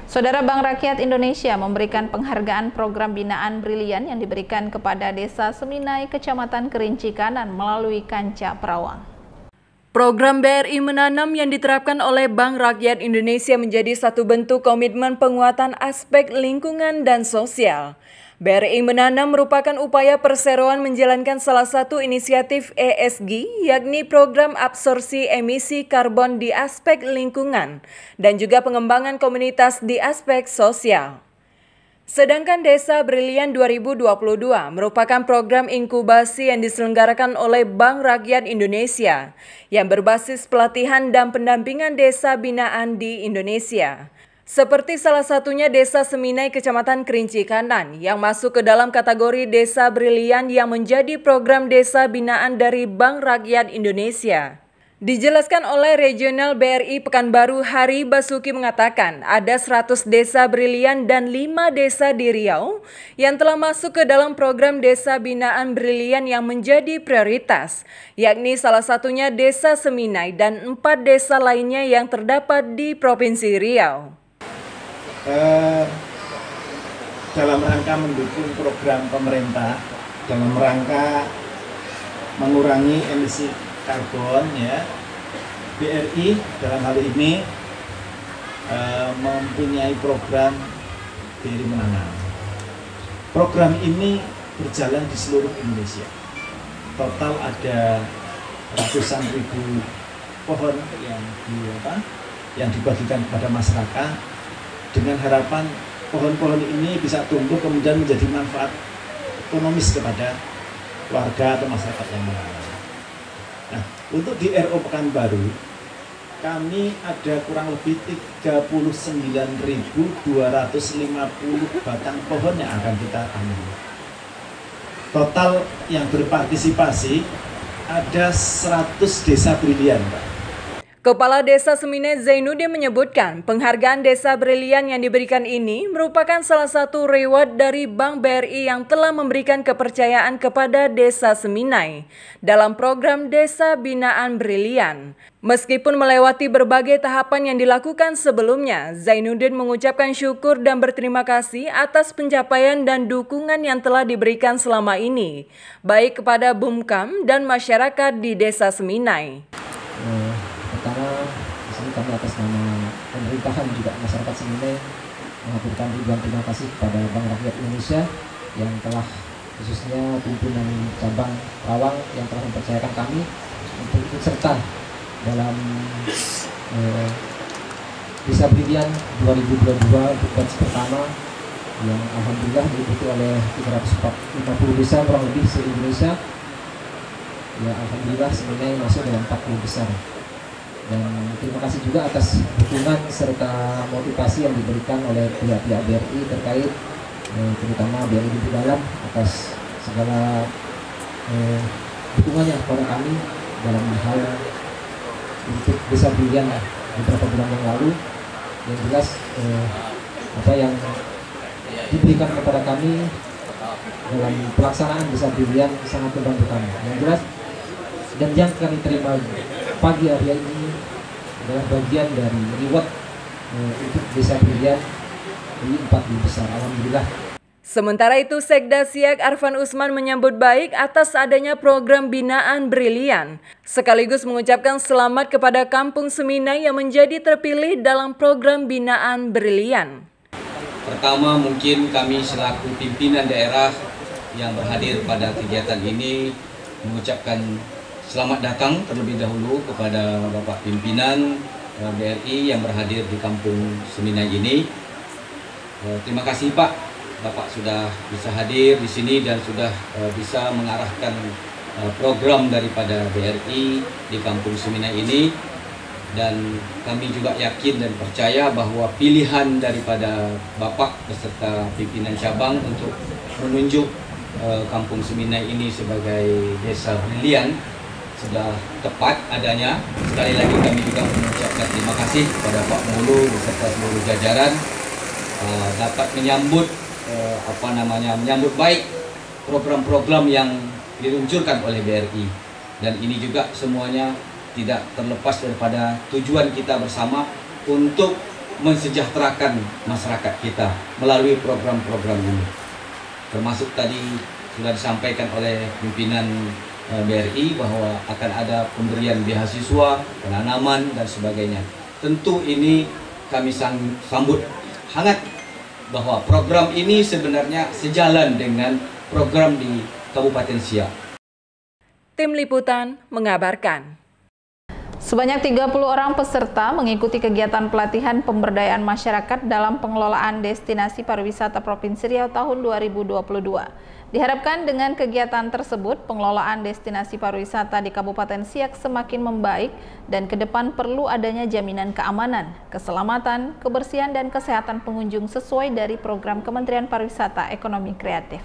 Saudara, Bank Rakyat Indonesia memberikan penghargaan program binaan brilian yang diberikan kepada Desa Seminai, Kecamatan Kerinci Kanan melalui Kancah Perawang. Program BRI Menanam yang diterapkan oleh Bank Rakyat Indonesia menjadi satu bentuk komitmen penguatan aspek lingkungan dan sosial. BRI Menanam merupakan upaya perseroan menjalankan salah satu inisiatif ESG, yakni program absorpsi emisi karbon di aspek lingkungan, dan juga pengembangan komunitas di aspek sosial. Sedangkan Desa Brilian 2022 merupakan program inkubasi yang diselenggarakan oleh Bank Rakyat Indonesia, yang berbasis pelatihan dan pendampingan desa binaan di Indonesia. Seperti salah satunya Desa Seminai, Kecamatan Kerinci Kanan, yang masuk ke dalam kategori Desa Brilian yang menjadi program desa binaan dari Bank Rakyat Indonesia. Dijelaskan oleh Regional BRI Pekanbaru Hari Basuki mengatakan ada 100 desa brilian dan 5 desa di Riau yang telah masuk ke dalam program desa binaan brilian yang menjadi prioritas, yakni salah satunya Desa Seminai dan 4 desa lainnya yang terdapat di Provinsi Riau. Dalam rangka mendukung program pemerintah dalam rangka mengurangi emisi karbon, ya, BRI dalam hal ini mempunyai program BRI Menanam. Program ini berjalan di seluruh Indonesia. Total ada ratusan ribu pohon yang dibagikan kepada masyarakat, dengan harapan pohon-pohon ini bisa tumbuh kemudian menjadi manfaat ekonomis kepada warga atau masyarakat yang lain. Nah, untuk di RO Pekanbaru kami ada kurang lebih 39.250 batang pohon yang akan kita tanam. Total yang berpartisipasi ada 100 desa brilian, Pak. Kepala Desa Semine Zainuddin menyebutkan penghargaan Desa Brilian yang diberikan ini merupakan salah satu reward dari Bank BRI yang telah memberikan kepercayaan kepada Desa Seminai dalam program Desa Binaan Brilian. Meskipun melewati berbagai tahapan yang dilakukan sebelumnya, Zainuddin mengucapkan syukur dan berterima kasih atas pencapaian dan dukungan yang telah diberikan selama ini, baik kepada Bumkam dan masyarakat di Desa Seminai. Pertama, di sini kami atas nama pemerintahan juga masyarakat Seminai mengaturkan ribuan terima kasih kepada Bank Rakyat Indonesia yang telah, khususnya pimpinan cabang Rawang yang telah mempercayakan kami untuk ikut serta dalam Desa Brilian 2022 untuk batch pertama yang alhamdulillah diikuti oleh 350 desa kurang lebih se-Indonesia. Ya, alhamdulillah Seminai masuk dalam 40 besar. Dan terima kasih juga atas dukungan serta motivasi yang diberikan oleh pihak-pihak BRI terkait terutama BRI di dalam atas segala dukungannya kepada kami dalam hal untuk Desa Brilian beberapa bulan yang lalu. Yang jelas apa yang diberikan kepada kami dalam pelaksanaan Desa Brilian sangat membantu kami. Yang jelas dan yang kami terima pagi hari ini adalah bagian dari reward untuk Desa Brilian di 40 besar. Alhamdulillah. Sementara itu, Sekda Siak Arfan Usman menyambut baik atas adanya program binaan Brilian, sekaligus mengucapkan selamat kepada Kampung Seminai yang menjadi terpilih dalam program binaan Brilian. Pertama, mungkin kami selaku pimpinan daerah yang berhadir pada kegiatan ini mengucapkan selamat datang terlebih dahulu kepada Bapak Pimpinan BRI yang berhadir di Kampung Seminai ini. Terima kasih Pak, Bapak sudah bisa hadir di sini dan sudah bisa mengarahkan program daripada BRI di Kampung Seminai ini. Dan kami juga yakin dan percaya bahwa pilihan daripada Bapak beserta pimpinan cabang untuk menunjuk Kampung Seminai ini sebagai Desa Brilian sudah tepat adanya. Sekali lagi kami juga mengucapkan terima kasih kepada Pak Mulu beserta seluruh jajaran dapat menyambut menyambut baik program-program yang diluncurkan oleh BRI. Dan ini juga semuanya tidak terlepas daripada tujuan kita bersama untuk mensejahterakan masyarakat kita melalui program-program ini. Termasuk tadi sudah disampaikan oleh pimpinan BRI bahwa akan ada pemberian beasiswa, penanaman dan sebagainya. Tentu ini kami sambut hangat bahwa program ini sebenarnya sejalan dengan program di Kabupaten Siak. Tim Liputan mengabarkan. Sebanyak 30 orang peserta mengikuti kegiatan pelatihan pemberdayaan masyarakat dalam pengelolaan destinasi pariwisata Provinsi Riau tahun 2022. Diharapkan dengan kegiatan tersebut, pengelolaan destinasi pariwisata di Kabupaten Siak semakin membaik dan ke depan perlu adanya jaminan keamanan, keselamatan, kebersihan, dan kesehatan pengunjung sesuai dari program Kementerian Pariwisata Ekonomi Kreatif.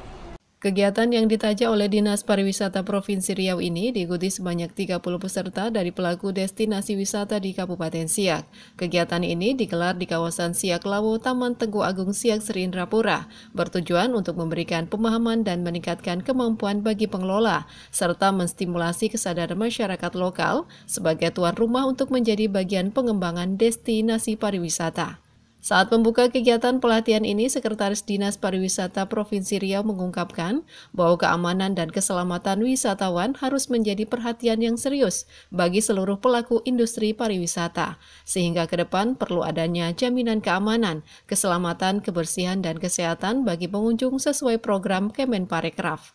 Kegiatan yang ditaja oleh Dinas Pariwisata Provinsi Riau ini diikuti sebanyak 30 peserta dari pelaku destinasi wisata di Kabupaten Siak. Kegiatan ini digelar di kawasan Siak Lawo, Taman Tengku Agung Siak Sri Indrapura, bertujuan untuk memberikan pemahaman dan meningkatkan kemampuan bagi pengelola, serta menstimulasi kesadaran masyarakat lokal sebagai tuan rumah untuk menjadi bagian pengembangan destinasi pariwisata. Saat membuka kegiatan pelatihan ini, Sekretaris Dinas Pariwisata Provinsi Riau mengungkapkan bahwa keamanan dan keselamatan wisatawan harus menjadi perhatian yang serius bagi seluruh pelaku industri pariwisata, sehingga ke depan perlu adanya jaminan keamanan, keselamatan, kebersihan, dan kesehatan bagi pengunjung sesuai program Kemenparekraf.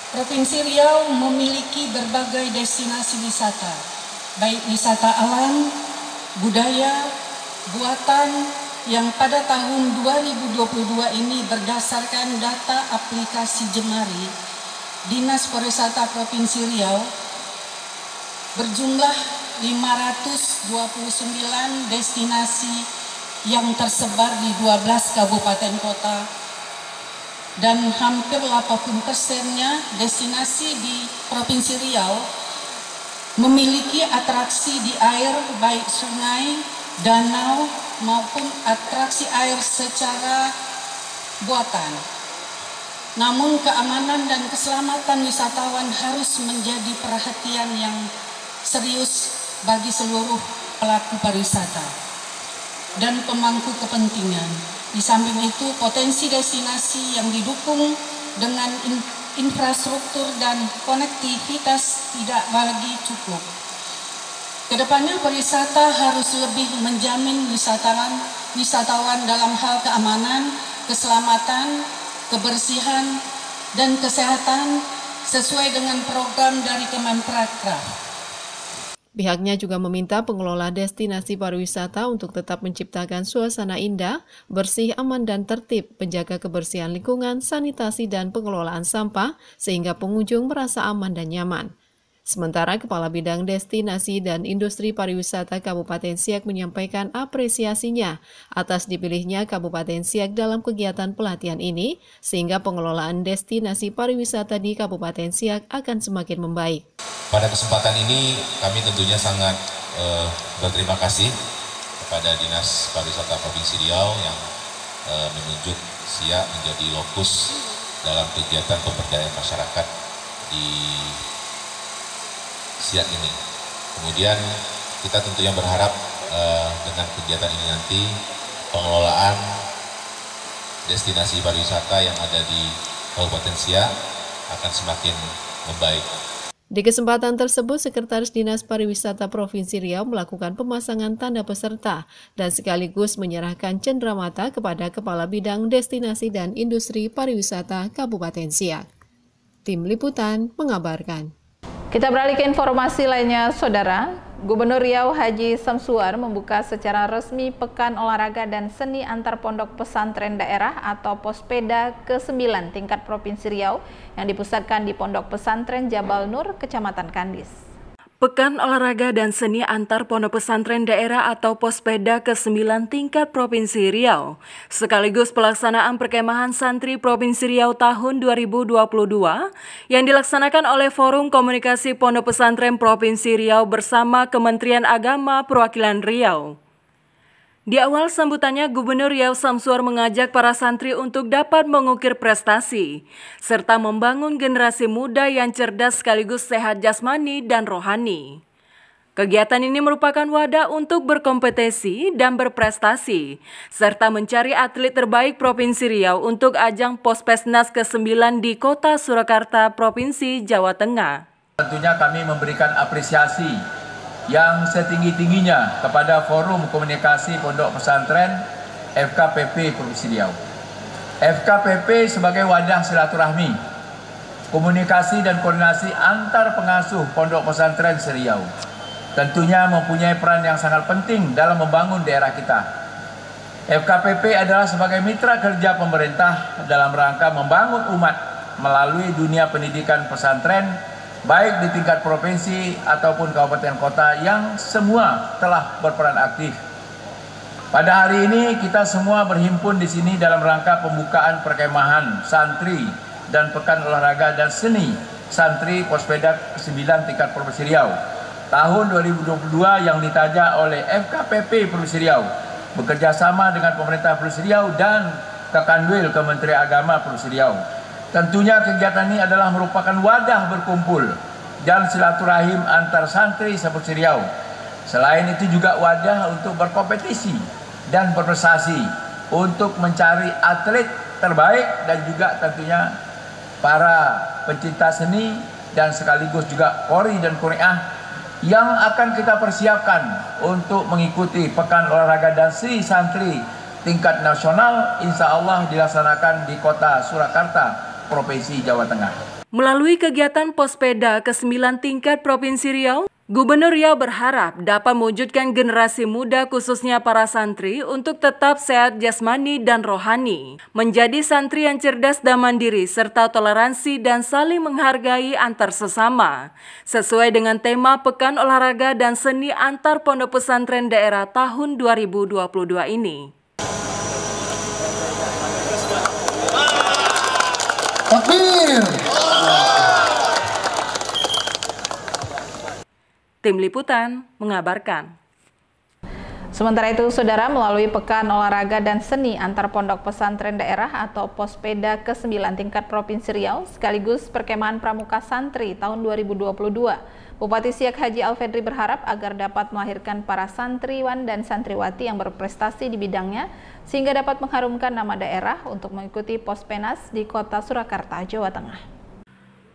Provinsi Riau memiliki berbagai destinasi wisata, baik wisata alam, budaya, buatan, yang pada tahun 2022 ini berdasarkan data aplikasi Jemari, Dinas Pariwisata Provinsi Riau berjumlah 529 destinasi yang tersebar di 12 kabupaten kota dan hampir 80%-nya destinasi di Provinsi Riau memiliki atraksi di air baik sungai, danau maupun atraksi air secara buatan. Namun keamanan dan keselamatan wisatawan harus menjadi perhatian yang serius bagi seluruh pelaku pariwisata dan pemangku kepentingan. Di samping itu, potensi destinasi yang didukung dengan infrastruktur dan konektivitas tidak lagi cukup. Kedepannya pariwisata harus lebih menjamin wisatawan dalam hal keamanan, keselamatan, kebersihan, dan kesehatan sesuai dengan program dari Kemenparekraf. Pihaknya juga meminta pengelola destinasi pariwisata untuk tetap menciptakan suasana indah, bersih, aman, dan tertib, menjaga kebersihan lingkungan, sanitasi, dan pengelolaan sampah, sehingga pengunjung merasa aman dan nyaman. Sementara Kepala Bidang Destinasi dan Industri Pariwisata Kabupaten Siak menyampaikan apresiasinya atas dipilihnya Kabupaten Siak dalam kegiatan pelatihan ini, sehingga pengelolaan destinasi pariwisata di Kabupaten Siak akan semakin membaik. Pada kesempatan ini kami tentunya sangat berterima kasih kepada Dinas Pariwisata Provinsi Riau yang menunjuk Siak menjadi lokus dalam kegiatan pemberdayaan masyarakat di Siak ini. Kemudian kita tentunya berharap dengan kegiatan ini nanti pengelolaan destinasi pariwisata yang ada di Kabupaten Siak akan semakin membaik. Di kesempatan tersebut, Sekretaris Dinas Pariwisata Provinsi Riau melakukan pemasangan tanda peserta dan sekaligus menyerahkan cenderamata kepada Kepala Bidang Destinasi dan Industri Pariwisata Kabupaten Siak. Tim Liputan mengabarkan. Kita beralih ke informasi lainnya, Saudara. Gubernur Riau Haji Samsuar membuka secara resmi Pekan Olahraga dan Seni Antar Pondok Pesantren Daerah atau Pospeda ke-9 tingkat Provinsi Riau yang dipusatkan di Pondok Pesantren Jabal Nur, Kecamatan Kandis. Pekan Olahraga dan Seni Antar Pondok Pesantren Daerah atau Pospeda ke-9 tingkat Provinsi Riau, sekaligus pelaksanaan perkemahan santri Provinsi Riau tahun 2022 yang dilaksanakan oleh Forum Komunikasi Pondok Pesantren Provinsi Riau bersama Kementerian Agama Perwakilan Riau. Di awal sambutannya, Gubernur Riau Samsuar mengajak para santri untuk dapat mengukir prestasi, serta membangun generasi muda yang cerdas sekaligus sehat jasmani dan rohani. Kegiatan ini merupakan wadah untuk berkompetisi dan berprestasi, serta mencari atlet terbaik Provinsi Riau untuk ajang Pospesnas ke-9 di Kota Surakarta, Provinsi Jawa Tengah. Tentunya kami memberikan apresiasi yang setinggi-tingginya kepada Forum Komunikasi Pondok Pesantren FKPP Provinsi Riau. FKPP sebagai wadah silaturahmi, komunikasi dan koordinasi antar pengasuh Pondok Pesantren se-Riau. Tentunya mempunyai peran yang sangat penting dalam membangun daerah kita. FKPP adalah sebagai mitra kerja pemerintah dalam rangka membangun umat melalui dunia pendidikan pesantren, baik di tingkat provinsi ataupun kabupaten kota yang semua telah berperan aktif. Pada hari ini kita semua berhimpun di sini dalam rangka pembukaan perkemahan santri dan Pekan Olahraga dan Seni Santri Pospeda ke-9 tingkat Provinsi Riau tahun 2022 yang ditaja oleh FKPP Provinsi Riau bekerja sama dengan pemerintah Provinsi Riau dan Kakanwil Kementerian Agama Provinsi Riau. Tentunya kegiatan ini adalah merupakan wadah berkumpul dan silaturahim antar santri se-Provinsi Riau. Selain itu juga wadah untuk berkompetisi dan berprestasi untuk mencari atlet terbaik dan juga tentunya para pencinta seni dan sekaligus juga Qori dan Qoriah yang akan kita persiapkan untuk mengikuti Pekan Olahraga dan Seni Santri tingkat nasional, insya Allah dilaksanakan di Kota Surakarta, Provinsi Jawa Tengah. Melalui kegiatan Pospeda ke-9 tingkat Provinsi Riau, Gubernur Riau berharap dapat mewujudkan generasi muda khususnya para santri untuk tetap sehat jasmani dan rohani, menjadi santri yang cerdas dan mandiri serta toleransi dan saling menghargai antar sesama, sesuai dengan tema Pekan Olahraga dan Seni Antar Pondok Pesantren Daerah tahun 2022 ini. Takbir! Tim Liputan mengabarkan. Sementara itu, Saudara, melalui Pekan Olahraga dan Seni Antar Pondok Pesantren Daerah atau Pospeda ke-9 tingkat Provinsi Riau, sekaligus Perkemahan Pramuka Santri tahun 2022, Bupati Siak Haji Alfedri berharap agar dapat melahirkan para santriwan dan santriwati yang berprestasi di bidangnya, sehingga dapat mengharumkan nama daerah untuk mengikuti Pospenas di Kota Surakarta, Jawa Tengah.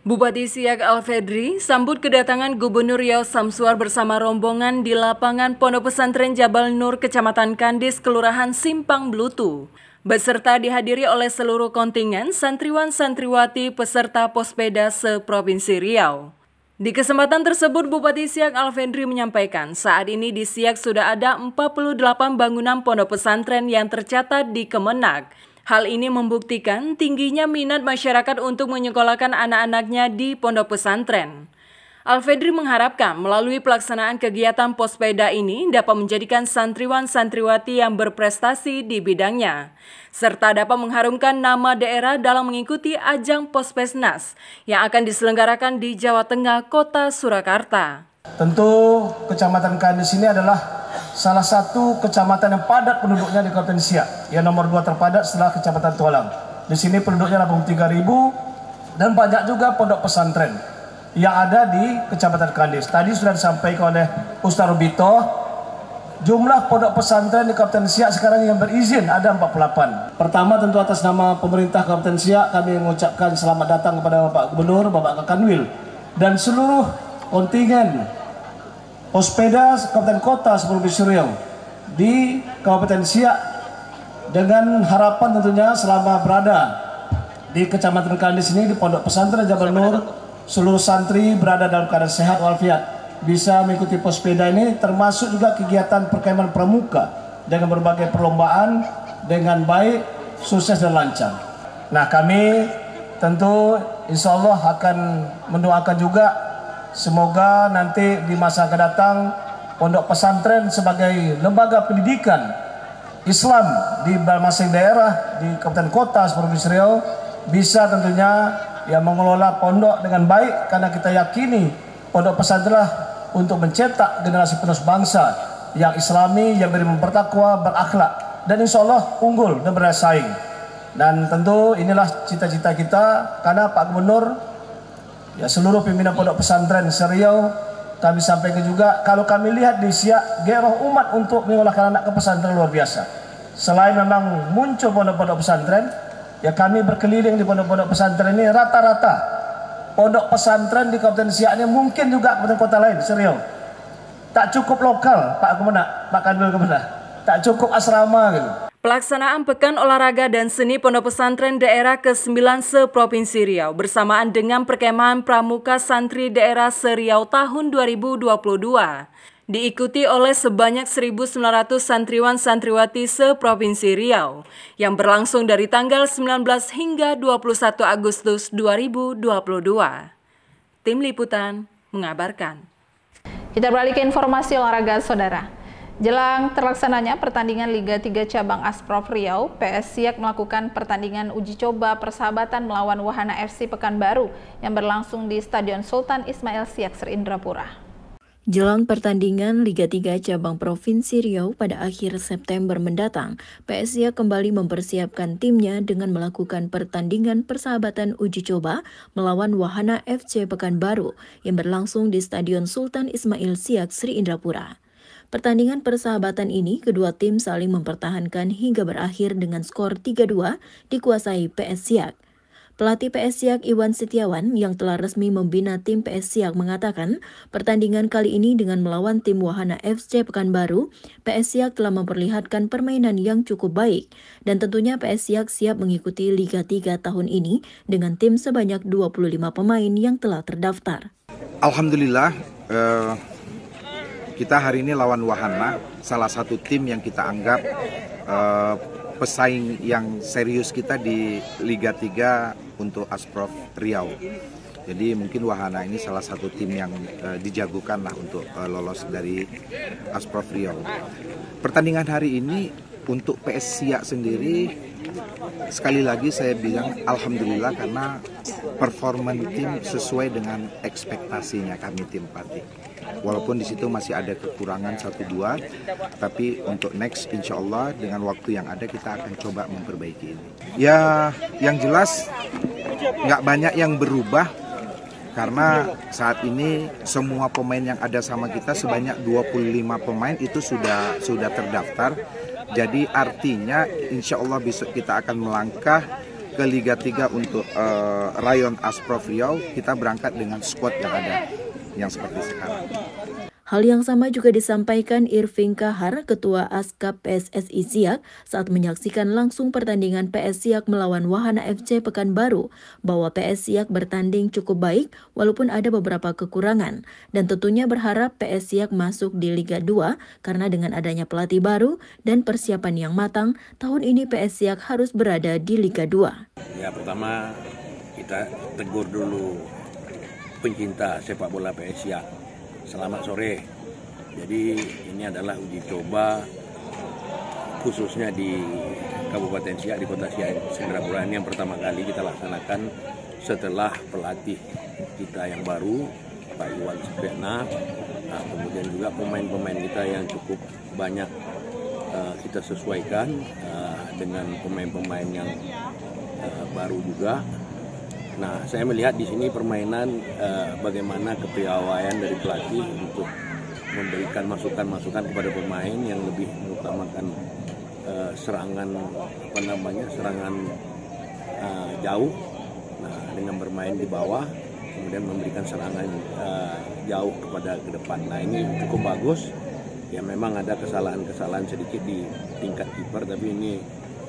Bupati Siak Alfedri sambut kedatangan Gubernur Riau Samsuar bersama rombongan di lapangan Pondok Pesantren Jabal Nur, Kecamatan Kandis, Kelurahan Simpang Blutu. Beserta dihadiri oleh seluruh kontingen santriwan-santriwati peserta Pospeda se-Provinsi Riau. Di kesempatan tersebut, Bupati Siak Alfedri menyampaikan saat ini di Siak sudah ada 48 bangunan pondok pesantren yang tercatat di Kemenak. Hal ini membuktikan tingginya minat masyarakat untuk menyekolahkan anak-anaknya di pondok pesantren. Alfedri mengharapkan melalui pelaksanaan kegiatan Pospeda ini dapat menjadikan santriwan-santriwati yang berprestasi di bidangnya, serta dapat mengharumkan nama daerah dalam mengikuti ajang Pospesnas yang akan diselenggarakan di Jawa Tengah, Kota Surakarta. Tentu Kecamatan Kandis ini adalah salah satu kecamatan yang padat penduduknya di Kabupaten Siak, yang nomor 2 terpadat setelah Kecamatan Tualang. Di sini penduduknya 83.000 dan banyak juga pondok pesantren yang ada di Kecamatan Kandis. Tadi sudah disampaikan oleh Ustaz Rubito, jumlah pondok pesantren di Kabupaten Siak sekarang yang berizin ada 48. Pertama, tentu atas nama pemerintah Kabupaten Siak kami mengucapkan selamat datang kepada Bapak Gubernur, Bapak Kakanwil, dan seluruh kontingen Pospeda Kabupaten Kota Provinsi Riau di Kabupaten Siak, dengan harapan tentunya selama berada di Kecamatan Kandis ini di Pondok Pesantren Jabal Nur, seluruh santri berada dalam keadaan sehat walafiat, bisa mengikuti Pospeda ini, termasuk juga kegiatan perkemahan pramuka dengan berbagai perlombaan dengan baik, sukses dan lancar. Nah, kami tentu insya Allah akan mendoakan juga semoga nanti di masa akan datang pondok pesantren sebagai lembaga pendidikan Islam di masing-masing daerah di Kabupaten Kota Provinsi Riau bisa tentunya mengelola pondok dengan baik, karena kita yakini pondok pesantren untuk mencetak generasi penerus bangsa yang Islami, yang bertakwa, berakhlak, dan insya Allah unggul dan bersaing. Dan tentu inilah cita-cita kita, karena Pak Gubernur, seluruh pimpinan pondok pesantren Seriau, kami sampaikan juga, kalau kami lihat di Siak, gairah umat untuk menyekolahkan anak ke pesantren luar biasa. Selain memang muncul pondok-pondok pesantren, kami berkeliling di pondok-pondok pesantren ini, rata-rata pondok pesantren di Kabupaten Siak ini mungkin juga kabupaten kota lain, Seriau. Tak cukup lokal, Pak Kemenak, Pak Kanwil Kemenak, tak cukup asrama gitu. Pelaksanaan Pekan Olahraga dan Seni Pondok Pesantren Daerah ke-9 se-Provinsi Riau bersamaan dengan Perkemahan Pramuka Santri Daerah se-Riau tahun 2022 diikuti oleh sebanyak 1.900 santriwan-santriwati se-Provinsi Riau yang berlangsung dari tanggal 19 hingga 21 Agustus 2022. Tim Liputan mengabarkan. Kita beralih ke informasi olahraga, Saudara. Jelang terlaksananya pertandingan Liga 3 Cabang Asprof Riau, PS Siak melakukan pertandingan uji coba persahabatan melawan Wahana FC Pekanbaru yang berlangsung di Stadion Sultan Ismail Siak Serindrapura. Jelang pertandingan Liga 3 Cabang Provinsi Riau pada akhir September mendatang, PS Siak kembali mempersiapkan timnya dengan melakukan pertandingan persahabatan uji coba melawan Wahana FC Pekanbaru yang berlangsung di Stadion Sultan Ismail Siak Serindrapura. Pertandingan persahabatan ini, kedua tim saling mempertahankan hingga berakhir dengan skor 3-2 dikuasai PS Siak. Pelatih PS Siak Iwan Setiawan yang telah resmi membina tim PS Siak mengatakan, pertandingan kali ini dengan melawan tim Wahana FC Pekanbaru, PS Siak telah memperlihatkan permainan yang cukup baik dan tentunya PS Siak siap mengikuti Liga 3 tahun ini dengan tim sebanyak 25 pemain yang telah terdaftar. Alhamdulillah, kita hari ini lawan Wahana, salah satu tim yang kita anggap pesaing yang serius kita di Liga 3 untuk Asprof Riau. Jadi mungkin Wahana ini salah satu tim yang dijagokan lah untuk lolos dari Asprof Riau. Pertandingan hari ini untuk PS Siak sendiri, sekali lagi saya bilang alhamdulillah karena performan tim sesuai dengan ekspektasinya kami tim pelatih. Walaupun di situ masih ada kekurangan 1-2, tapi untuk next insya Allah dengan waktu yang ada kita akan coba memperbaiki ini. Ya yang jelas nggak banyak yang berubah karena saat ini semua pemain yang ada sama kita sebanyak 25 pemain itu sudah terdaftar. Jadi artinya insya Allah besok kita akan melangkah ke Liga 3 untuk Rayon Asprof Riau. Kita berangkat dengan skuad yang ada, yang seperti sekarang. Hal yang sama juga disampaikan Irving Kahar, Ketua Askap PSSI Siak, saat menyaksikan langsung pertandingan PS Siak melawan Wahana FC Pekanbaru, bahwa PS Siak bertanding cukup baik walaupun ada beberapa kekurangan, dan tentunya berharap PS Siak masuk di Liga 2 karena dengan adanya pelatih baru dan persiapan yang matang, tahun ini PS Siak harus berada di Liga 2. Ya, pertama kita tegur dulu pencinta sepak bola PS Siak. Selamat sore. Jadi ini adalah uji coba khususnya di Kabupaten Siak, di Kota Siak Singapura ini yang pertama kali kita laksanakan setelah pelatih kita yang baru, Pak Iwan Sepena. Nah, kemudian juga pemain-pemain kita yang cukup banyak kita sesuaikan dengan pemain-pemain yang baru juga. Nah, saya melihat di sini permainan bagaimana kepiawaian dari pelatih untuk memberikan masukan-masukan kepada pemain yang lebih mengutamakan serangan serangan jauh. Nah, dengan bermain di bawah, kemudian memberikan serangan jauh kepada ke depan. Nah, ini cukup bagus. Ya memang ada kesalahan-kesalahan sedikit di tingkat kiper, tapi ini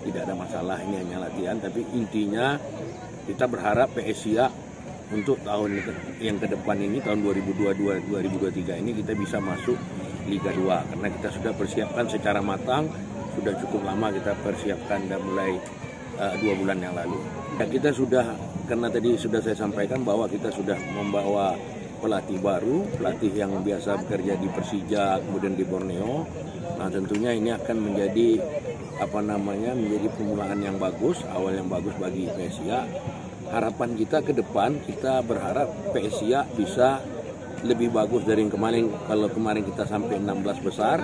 tidak ada masalah. Ini hanya latihan. Tapi intinya kita berharap PS Siak untuk tahun yang ke depan ini, tahun 2022-2023 ini kita bisa masuk Liga 2. Karena kita sudah persiapkan secara matang, sudah cukup lama kita persiapkan dan mulai 2 bulan yang lalu. Dan kita sudah, karena tadi sudah saya sampaikan bahwa kita sudah membawa pelatih baru, pelatih yang biasa bekerja di Persija, kemudian di Borneo. Nah tentunya ini akan menjadi menjadi permulaan yang bagus, awal yang bagus bagi PS Siak. Harapan kita ke depan, kita berharap PS Siak bisa lebih bagus dari yang kemarin. Kalau kemarin kita sampai 16 besar,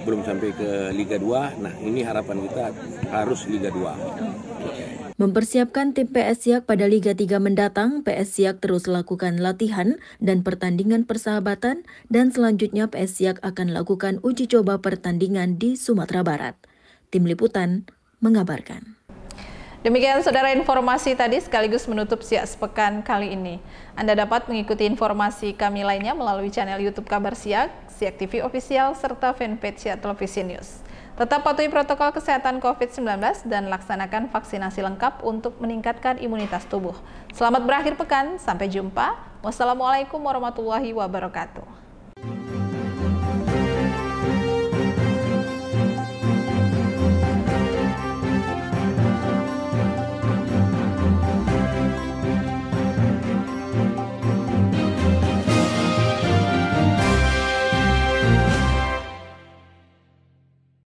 belum sampai ke Liga 2. Nah, ini harapan kita harus Liga 2. Mempersiapkan tim PS Siak pada Liga 3 mendatang, PS Siak terus lakukan latihan dan pertandingan persahabatan, dan selanjutnya PS Siak akan lakukan uji coba pertandingan di Sumatera Barat. Tim Liputan mengabarkan. Demikian saudara informasi tadi sekaligus menutup Siak Sepekan kali ini. Anda dapat mengikuti informasi kami lainnya melalui channel YouTube Kabar Siak, Siak TV Official, serta fanpage Siak Televisi News. Tetap patuhi protokol kesehatan COVID-19 dan laksanakan vaksinasi lengkap untuk meningkatkan imunitas tubuh. Selamat berakhir pekan, sampai jumpa. Wassalamualaikum warahmatullahi wabarakatuh.